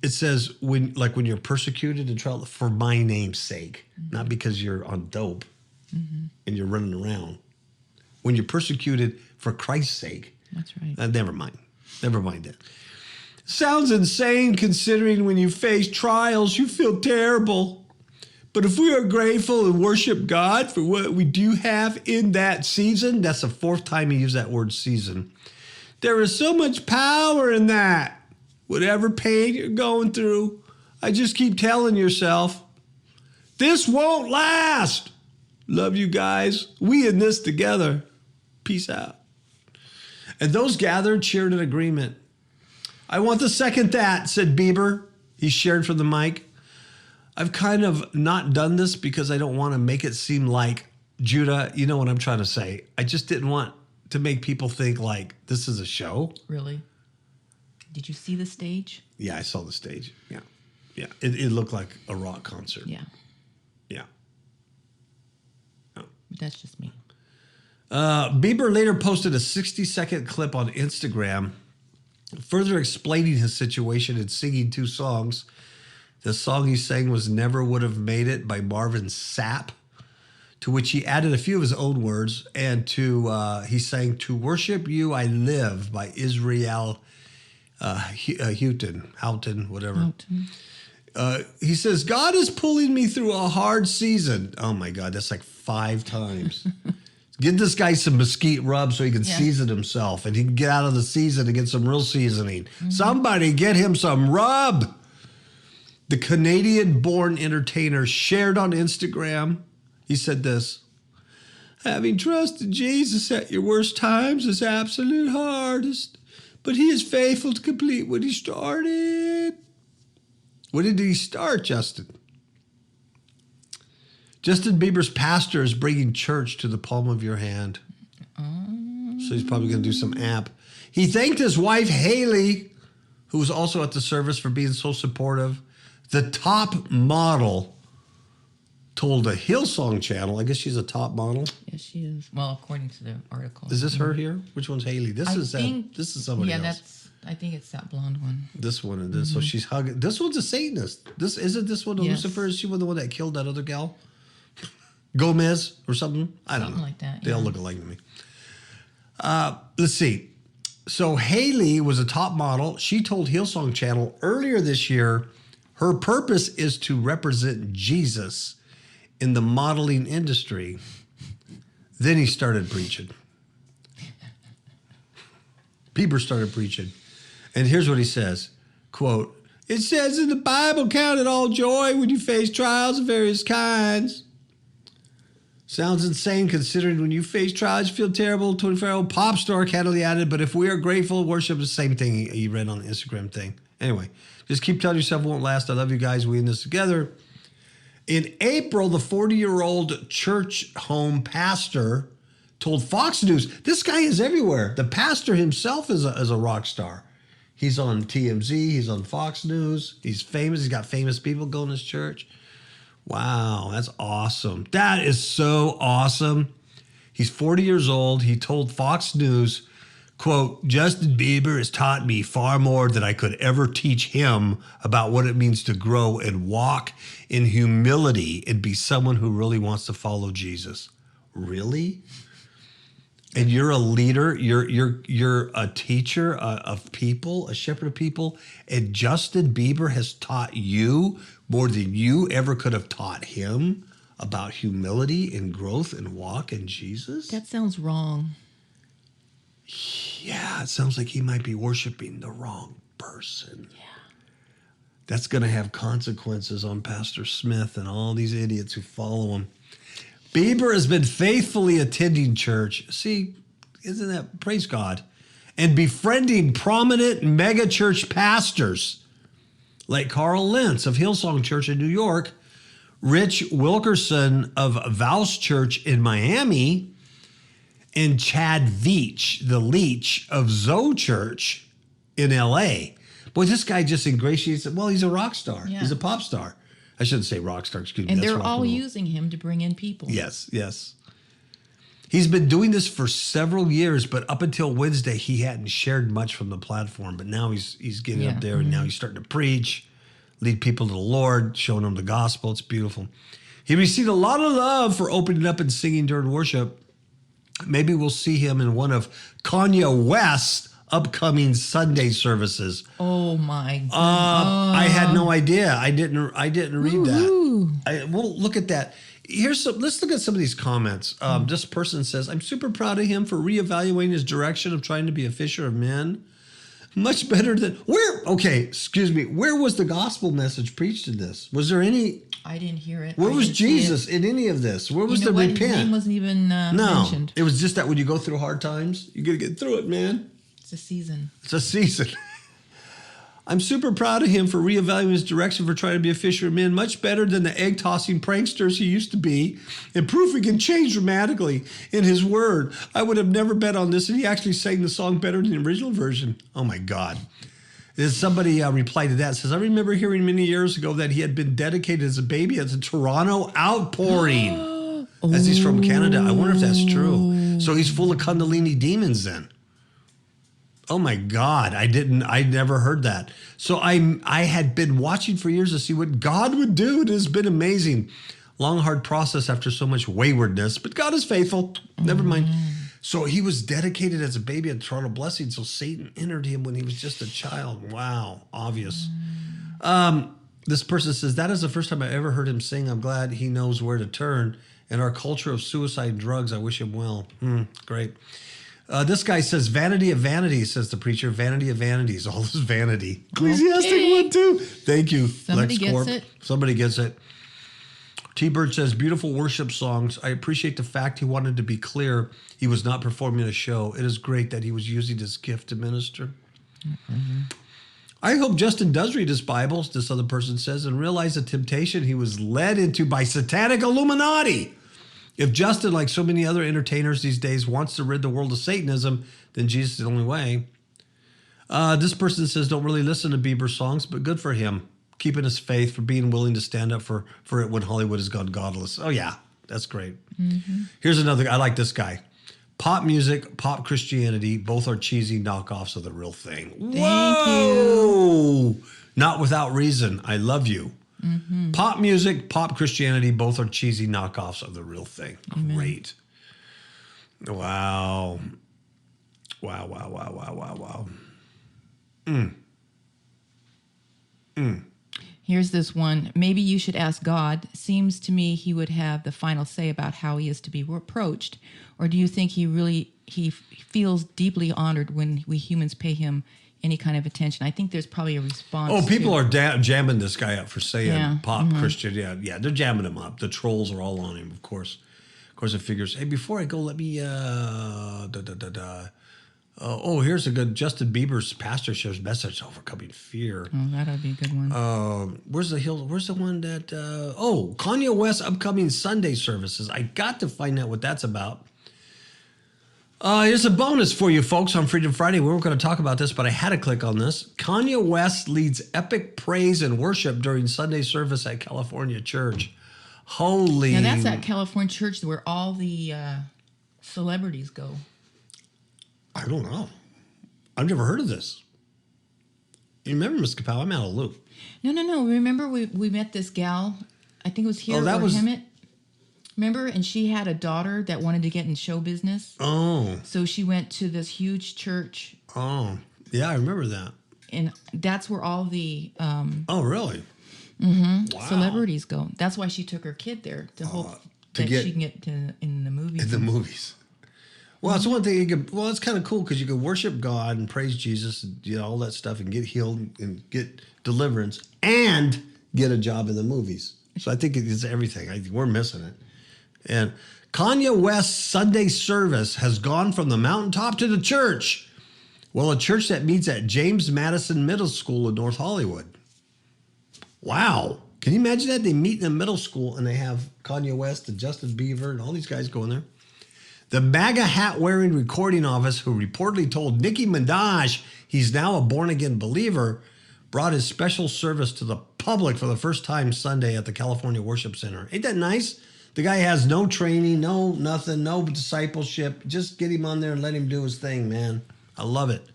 It says when you're persecuted and trial for my name's sake, not because you're on dope and you're running around. When you're persecuted for Christ's sake. That's right. Never mind that. Sounds insane considering when you face trials, you feel terrible. But if we are grateful and worship God for what we do have in that season, that's the 4th time he used that word season. There is so much power in that. Whatever pain you're going through, I just keep telling yourself, this won't last. Love you guys. We in this together. Peace out. And those gathered cheered in agreement. I want to second that, said Bieber. He shared from the mic. I've kind of not done this because I don't want to make it seem like, Judah, you know what I'm trying to say. I just didn't want to make people think like this is a show. Really? Did you see the stage? Yeah, I saw the stage. Yeah. It looked like a rock concert. Yeah. Oh. But that's just me. Bieber later posted a 60-second clip on Instagram, further explaining his situation and singing 2 songs. The song he sang was Never Would Have Made It by Marvin Sapp, to which he added a few of his own words, and he sang To Worship You I Live by Israel Houghton, whatever. He says, God is pulling me through a hard season. Oh my God, that's like 5 times. Get this guy some mesquite rub so he can season himself and he can get out of the season and get some real seasoning. Somebody get him some rub. The Canadian-born entertainer shared on Instagram. He said this, having trusted Jesus at your worst times is absolute hardest, but he is faithful to complete what he started. What did he start, Justin? Justin Bieber's pastor is bringing church to the palm of your hand. So he's probably going to do some app. He thanked his wife, Haley, who was also at the service, for being so supportive. The top model told a Hillsong channel, I guess she's a top model. Yes, she is. Well, according to the article. Is this her here? Which one's Haley? This is somebody else. I think it's that blonde one. This one it is. So she's hugging. This one's a Satanist. Isn't this one a Lucifer? Is she the one that killed that other gal? Gomez or something? I don't know. Something like that. They all look alike to me. Let's see. So Haley was a top model. She told Hillsong Channel earlier this year her purpose is to represent Jesus in the modeling industry. Then he started preaching. Bieber started preaching. And here's what he says, quote, "It says in the Bible, count it all joy when you face trials of various kinds. Sounds insane considering when you face trials, you feel terrible." 24-year-old pop star candidly added, "But if we are grateful, worship is the same thing." He read on the Instagram thing. Anyway, just keep telling yourself it won't last. I love you guys. We in this together. In April, the 40-year-old church home pastor told Fox News, this guy is everywhere. The pastor himself is a rock star. He's on TMZ. He's on Fox News. He's famous. He's got famous people going to his church. Wow, that's awesome. That is so awesome. He's 40 years old. He told Fox News, quote, "Justin Bieber has taught me far more than I could ever teach him about what it means to grow and walk in humility and be someone who really wants to follow Jesus." Really? And you're a leader, you're a teacher of people, a shepherd of people, and Justin Bieber has taught you more than you ever could have taught him about humility and growth and walk in Jesus? That sounds wrong. Yeah, it sounds like he might be worshiping the wrong person. Yeah. That's going to have consequences on Pastor Smith and all these idiots who follow him. Bieber has been faithfully attending church. See, isn't that, praise God, and befriending prominent mega church pastors like Carl Lentz of Hillsong Church in New York, Rich Wilkerson of Vows Church in Miami, and Chad Veach, the Leech of Zoe Church in LA. Boy, this guy just ingratiates. Well, he's a rock star. Yeah. He's a pop star. I shouldn't say rock star, excuse me. And they're all using him to bring in people. Yes, yes. He's been doing this for several years, but up until Wednesday, he hadn't shared much from the platform. But now he's getting up there, and now he's starting to preach, lead people to the Lord, showing them the gospel. It's beautiful. He received a lot of love for opening up and singing during worship. Maybe we'll see him in one of Kanye West's upcoming Sunday services. Oh my God! I had no idea. I didn't read that. Well, look at that. Let's look at some of these comments. This person says, "I'm super proud of him for reevaluating his direction of trying to be a fisher of men. Much better than where." Okay, excuse me. Where was the gospel message preached in this? Was there any? I didn't hear it. Where was Jesus in any of this? Where was the repent? His name wasn't even mentioned. It was just that when you go through hard times, you got to get through it, man. It's a season. It's a season. "I'm super proud of him for reevaluating his direction for trying to be a fisher of men. Much better than the egg-tossing pranksters he used to be. And proof he can change dramatically in his word. I would have never bet on this, and he actually sang the song better than the original version." Oh, my God. Somebody replied to that, says, "I remember hearing many years ago that he had been dedicated as a baby at the Toronto Outpouring." As he's from Canada. I wonder if that's true. So he's full of Kundalini demons then. Oh my God, I never heard that. So I had been watching for years to see what God would do. It has been amazing. Long, hard process after so much waywardness, but God is faithful. Never mind. So he was dedicated as a baby at Toronto Blessing. So Satan entered him when he was just a child. Wow, obvious. This person says, "That is the first time I ever heard him sing. I'm glad he knows where to turn. In our culture of suicide and drugs, I wish him well." Great. This guy says, "Vanity of vanities," says the preacher. "Vanity of vanities." All this vanity. Ecclesiastic 1:2. Thank you, Somebody gets it. Somebody gets it. T-Bird says, "Beautiful worship songs. I appreciate the fact he wanted to be clear he was not performing a show. It is great that he was using his gift to minister." "I hope Justin does read his Bible," this other person says, "and realize the temptation he was led into by satanic Illuminati. If Justin, like so many other entertainers these days, wants to rid the world of Satanism, then Jesus is the only way." This person says, "Don't really listen to Bieber songs, but good for him. keeping his faith, for being willing to stand up for it when Hollywood has gone godless. Oh, yeah, that's great. Here's another. I like this guy. Pop music, pop Christianity, both are cheesy knockoffs of the real thing. Thank you. Not without reason. I love you. Pop music, pop Christianity, both are cheesy knockoffs of the real thing. Great. Wow. Wow. Here's this one. Maybe you should ask God. Seems to me he would have the final say about how he is to be approached. Or do you think he feels deeply honored when we humans pay him any kind of attention? I think there's probably a response. Oh, people are jamming this guy up for saying pop Christian. Yeah, they're jamming him up. The trolls are all on him, of course. Of course, it figures, hey, before I go, let me, oh, here's a good Justin Bieber's pastor shares message overcoming fear. Oh, that'll be a good one. Where's the one that, Kanye West upcoming Sunday services. I got to find out what that's about. Here's a bonus for you folks on Freedom Friday. We weren't going to talk about this, but I had to click on this. Kanye West leads epic praise and worship during Sunday service at California Church. Holy. Now that's at California Church where all the celebrities go. I don't know. I've never heard of this. You remember, Ms. KAPOW? I'm out of the loop. No. Remember we met this gal, I think it was here or Hemet. Remember? And she had a daughter that wanted to get in show business. Oh. So she went to this huge church. Oh. Yeah, I remember that. And that's where all the oh, really? Wow. Celebrities go. That's why she took her kid there to hope that she can get in the movies. In the movies. Well, it's one thing you could. Well, it's kind of cool because you could worship God and praise Jesus, and all that stuff, and get healed and get deliverance, and get a job in the movies. So I think it's everything. We're missing it. And Kanye West's Sunday service has gone from the mountaintop to the church. Well, a church that meets at James Madison Middle School in North Hollywood. Wow. Can you imagine that? They meet in the middle school and they have Kanye West and Justin Bieber and all these guys going there. The MAGA hat-wearing recording office, who reportedly told Nicki Minaj he's now a born-again believer, brought his special service to the public for the first time Sunday at the California Worship Center. Ain't that nice? The guy has no training, no nothing, no discipleship. Just get him on there and let him do his thing, man. I love it.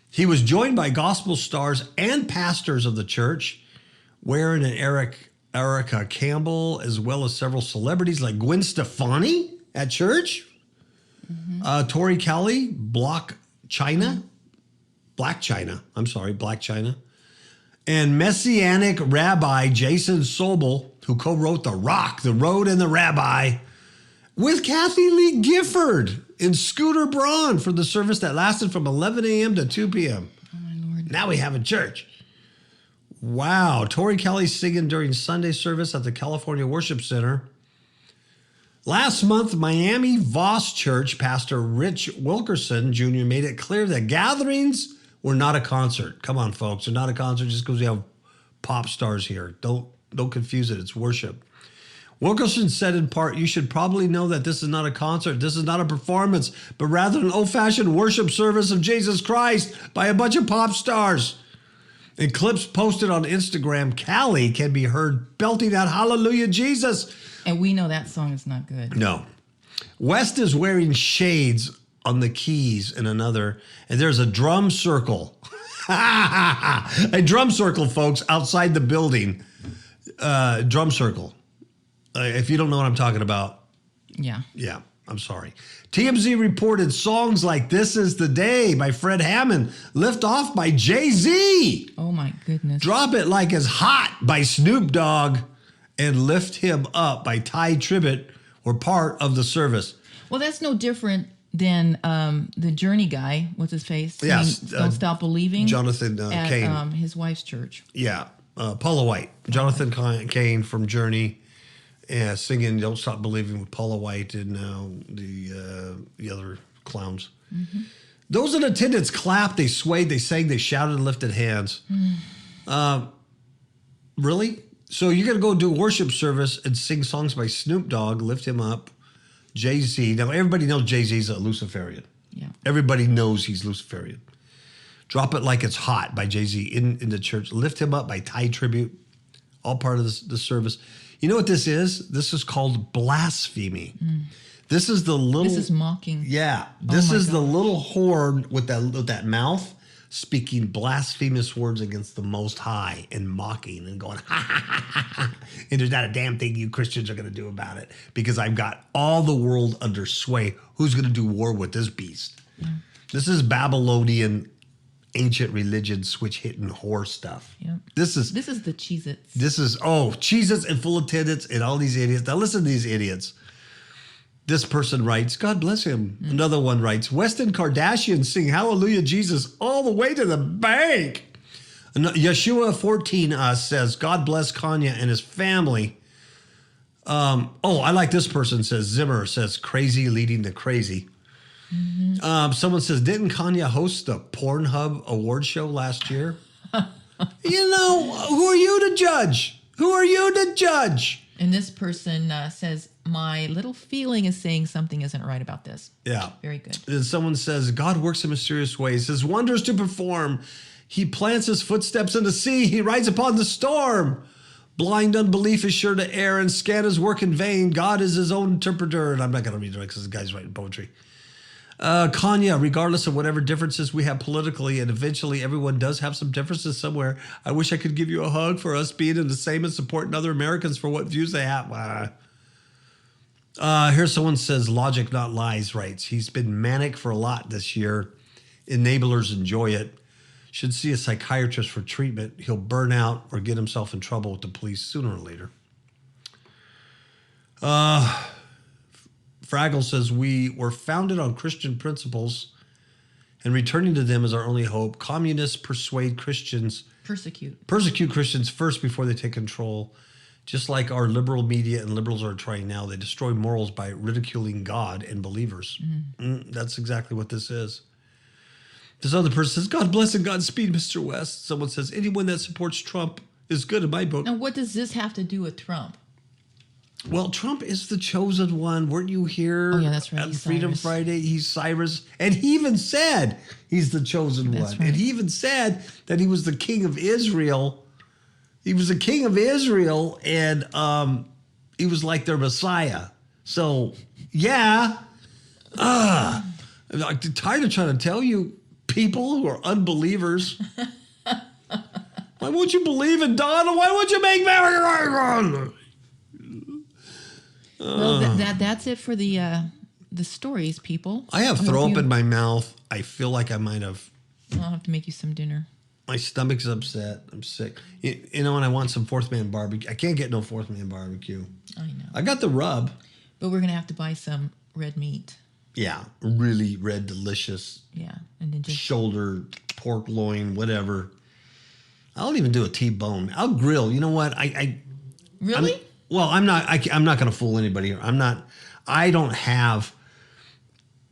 He was joined by gospel stars and pastors of the church, Warren and Erica Campbell, as well as several celebrities like Gwen Stefani at church, Tori Kelly, Black China, and Messianic Rabbi Jason Sobel, who co-wrote The Rock, The Road, and the Rabbi, with Kathy Lee Gifford and Scooter Braun for the service that lasted from 11 a.m. to 2 p.m. Oh, my Lord. Now we have a church. Wow. Tori Kelly singing during Sunday service at the California Worship Center. Last month, Miami Voss Church pastor Rich Wilkerson Jr. made it clear that gatherings were not a concert. Come on, folks. They're not a concert just because we have pop stars here. Don't confuse it. It's worship. Wilkerson said in part, you should probably know that this is not a concert. This is not a performance, but rather an old-fashioned worship service of Jesus Christ by a bunch of pop stars. In clips posted on Instagram, Callie can be heard belting out Hallelujah Jesus. And we know that song is not good. No. West is wearing shades on the keys in another, and there's a drum circle. A drum circle, folks, outside the building. Drum circle. If you don't know what I'm talking about. Yeah. Yeah, I'm sorry. TMZ reported songs like This Is the Day by Fred Hammond, Lift Off by Jay-Z. Oh, my goodness. Drop It Like It's Hot by Snoop Dogg, and Lift Him Up by Ty Tribbett were part of the service. Well, that's no different than the Journey guy, what's his face? Yes. Don't Stop Believing. Jonathan Cain. At his wife's church. Yeah. Paula White. Jonathan Cain from Journey, singing Don't Stop Believing with Paula White and the other clowns. Mm-hmm. Those in attendance clapped, they swayed, they sang, they shouted and lifted hands. Really? So you're going to go do a worship service and sing songs by Snoop Dogg, Lift Him Up, Jay-Z. Now, everybody knows Jay-Z's a Luciferian. Yeah. Everybody knows he's Luciferian. Drop It Like It's Hot by Jay-Z in the church. Lift Him Up by Tithe Tribute. All part of the service. You know what this is? This is called blasphemy. This is the little... This is mocking. Yeah. This is the little horn with that mouth speaking blasphemous words against the Most High and mocking and going, ha, ha, ha, ha, ha. And there's not a damn thing you Christians are going to do about it because I've got all the world under sway. Who's going to do war with this beast? This is Babylonian ancient religion switch hitting whore stuff. Yeah. This is the Cheez-Its. This is, Cheez-Its and full attendance and all these idiots. Now listen to these idiots. This person writes, God bless him. Another one writes, Weston Kardashian sing Hallelujah Jesus all the way to the bank. Yeshua 14 says, God bless Kanye and his family. I like this person says, Zimmer says, crazy leading the crazy. Someone says, didn't Kanye host the Pornhub award show last year? Who are you to judge? Who are you to judge? And this person says, my little feeling is saying something isn't right about this. Yeah. Very good. And someone says, God works in mysterious ways, his wonders to perform. He plants his footsteps in the sea. He rides upon the storm. Blind unbelief is sure to err and scan his work in vain. God is his own interpreter. And I'm not going to read it because the guy's writing poetry. Kanye, regardless of whatever differences we have politically, and eventually everyone does have some differences somewhere, I wish I could give you a hug for us being in the same and supporting other Americans for what views they have. Here's someone says, logic, not lies, writes. He's been manic for a lot this year. Enablers enjoy it. Should see a psychiatrist for treatment. He'll burn out or get himself in trouble with the police sooner or later. Fraggle says, we were founded on Christian principles and returning to them is our only hope. Communists persuade Christians. Persecute Christians first before they take control. Just like our liberal media and liberals are trying now, they destroy morals by ridiculing God and believers. That's exactly what this is. This other person says, God bless and Godspeed, Mr. West. Someone says, anyone that supports Trump is good in my book. Now, what does this have to do with Trump? Well, Trump is the chosen one. Weren't you here? Oh, yeah, that's right. At He's Freedom Cyrus. Friday? He's Cyrus. And he even said he's the chosen one. Right. And he even said that he was the king of Israel. He was the king of Israel, and he was like their Messiah. So, yeah. I'm tired of trying to tell you people who are unbelievers. Why won't you believe in Donald? Why won't you make America? Well, that's it for the stories, people. I have throw up in my mouth. I feel like I might have. I'll have to make you some dinner. My stomach's upset. I'm sick. And I want some Fourth Man barbecue. I can't get no Fourth Man barbecue. I know. I got the rub. But we're going to have to buy some red meat. Yeah, really red, delicious. Yeah, and then just shoulder, pork loin, whatever. I'll even do a T-bone. I'll grill. You know what? Really? I'm not going to fool anybody here. I don't have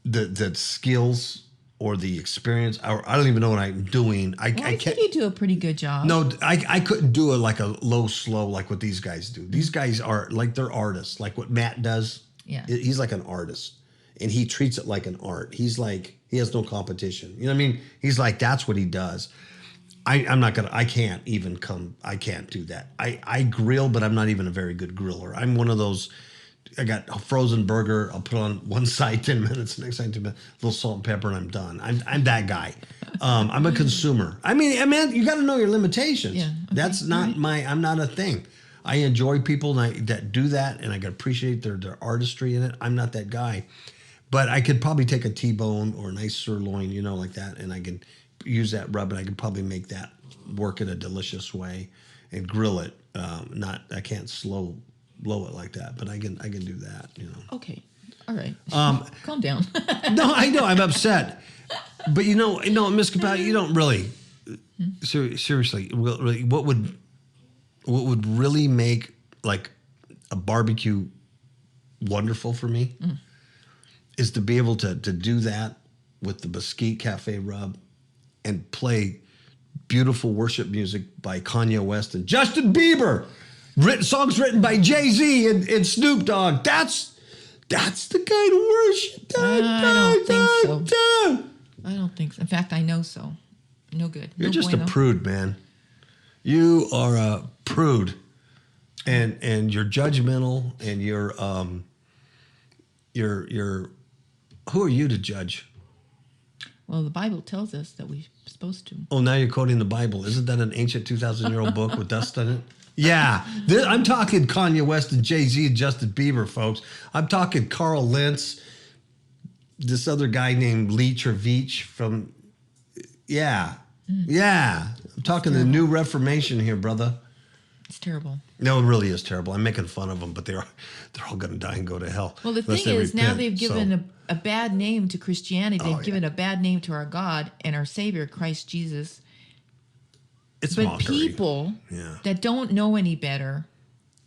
the skills or the experience. I don't even know what I'm doing. I think you do a pretty good job. No, I couldn't do it like a low, slow, like what these guys do. These guys are like, they're artists, like what Matt does. Yeah. He's like an artist and he treats it like an art. He's like, he has no competition. You know what I mean? He's like, that's what he does. I can't do that. I grill, but I'm not even a very good griller. I'm one of those, I got a frozen burger. I'll put on one side 10 minutes, next side 10 minutes, a little salt and pepper, and I'm done. I'm that guy. I'm a consumer. I mean, you got to know your limitations. Yeah, okay. That's not I'm not a thing. I enjoy people that do that, and I can appreciate their artistry in it. I'm not that guy. But I could probably take a T-bone or a nice sirloin, like that, and I can use that rub, and I could probably make that work in a delicious way and grill it. I can't blow it like that, but I can do that, Okay. All right. Calm down. No, I know I'm upset, but Miss KAPOW, you don't really seriously. Really, what would really make like a barbecue wonderful for me is to be able to do that with the Mesquite Cafe rub and play beautiful worship music by Kanye West and Justin Bieber. Songs written by Jay-Z and Snoop Dogg. That's the kind of worship. I don't think so. I don't think so. In fact, I know so. No good. You're No just bueno. a prude, man. You are a prude, and you're judgmental, and you're who are you to judge? Well, the Bible tells us that we're supposed to. Oh, now you're quoting the Bible. Isn't that an ancient 2,000-year-old book with dust in it? Yeah. I'm talking Kanye West and Jay-Z and Justin Bieber, folks. I'm talking Carl Lentz, this other guy named Leach or Veach from, yeah. Yeah. I'm talking the New Reformation here, brother. It's terrible. No, it really is terrible. I'm making fun of them, but they're all going to die and go to hell. Well, the unless thing they is, now repent. they've given a bad name to Christianity. They've Oh, given a bad name to our God and our Savior, Christ Jesus. It's But mockery. people that don't know any better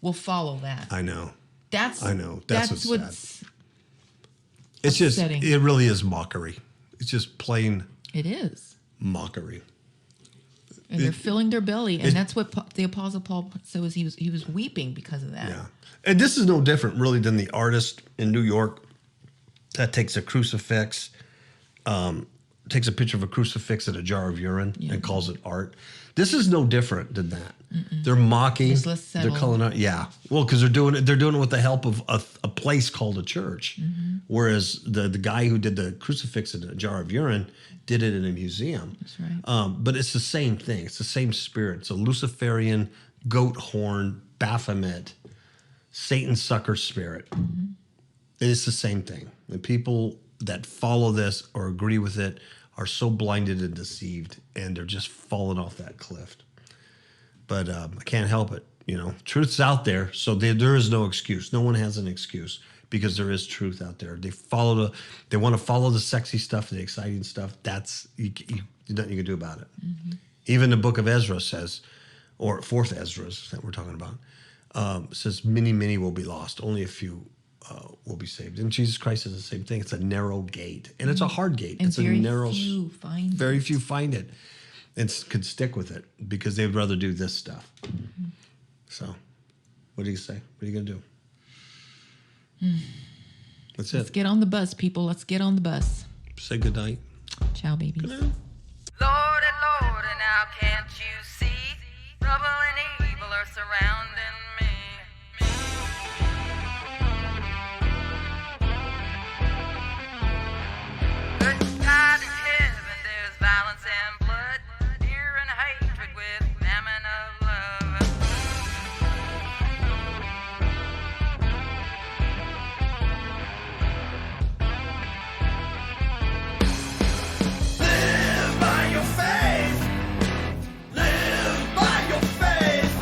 will follow that. I know. I know. That's what's what's It's just, upsetting. it really is mockery. It's just plain It is. mockery. And they're filling their belly. And that's what the Apostle Paul says. He was weeping because of that. Yeah. And this is no different, really, than the artist in New York that takes a crucifix, takes a picture of a crucifix in a jar of urine and calls it art. This is no different than that. They're mocking. Just less They're subtle. calling out. Yeah. Well, because they're doing it. They're doing it with the help of a place called a church. Whereas the guy who did the crucifix in a jar of urine did it in a museum. That's right. But it's the same thing. It's the same spirit. It's a Luciferian goat horn, Baphomet, Satan sucker spirit. It's the same thing. The people that follow this or agree with it are so blinded and deceived, and they're just falling off that cliff. But I can't help it. You know, truth's out there, so there is no excuse. No one has an excuse because there is truth out there. They want to follow the sexy stuff, the exciting stuff. That's there's nothing you can do about it. Even the book of Ezra says, or fourth Ezra's that we're talking about, says many will be lost. Only a few will be saved. And Jesus Christ is the same thing. It's a narrow gate, and it's a hard gate. And it's a narrow. Very few find it, and could stick with it because they'd rather do this stuff. So, what do you say? What are you gonna do? That's Let's it. get on the bus, people. Let's get on the bus. Say good night. Ciao, babies. Lordy, Lordy, now can't you see? Trouble and evil are surrounding me. Good God in heaven, there's violence and blood, fear and hatred with famine of love. Live by your faith. Live by your faith.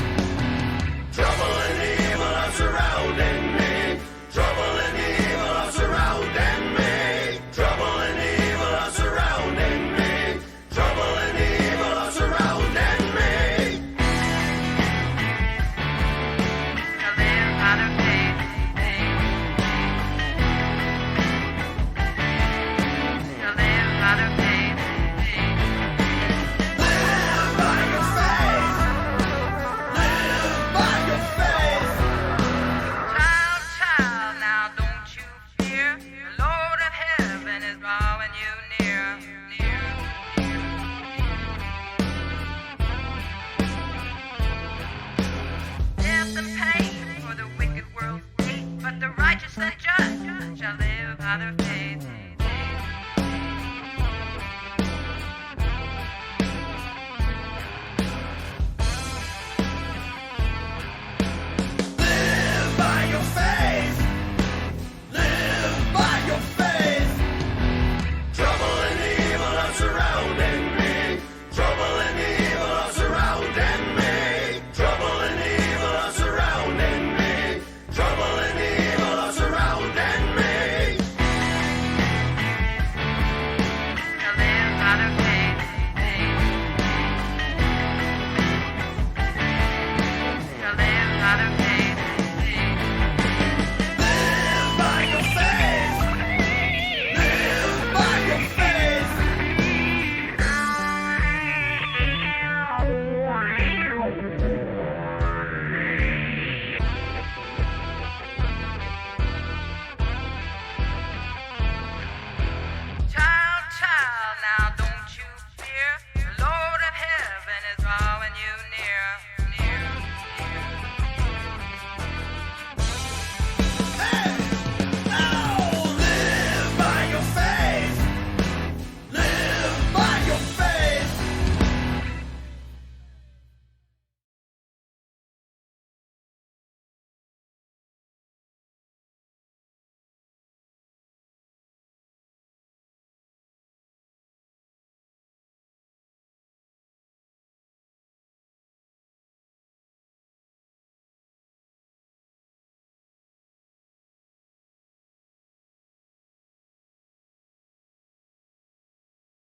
Trouble and evil are surrounding me. Trouble and evil are surrounding me. Trouble and evil are surrounding me. Trouble and evil are surrounding me. To live out of faith. To live out of faith. Live by your faith. Live by your faith. Child, child, now don't you fear. The Lord of heaven is drawing you near. Death and pain for the wicked world's hate, but the righteous and just shall live out of faith.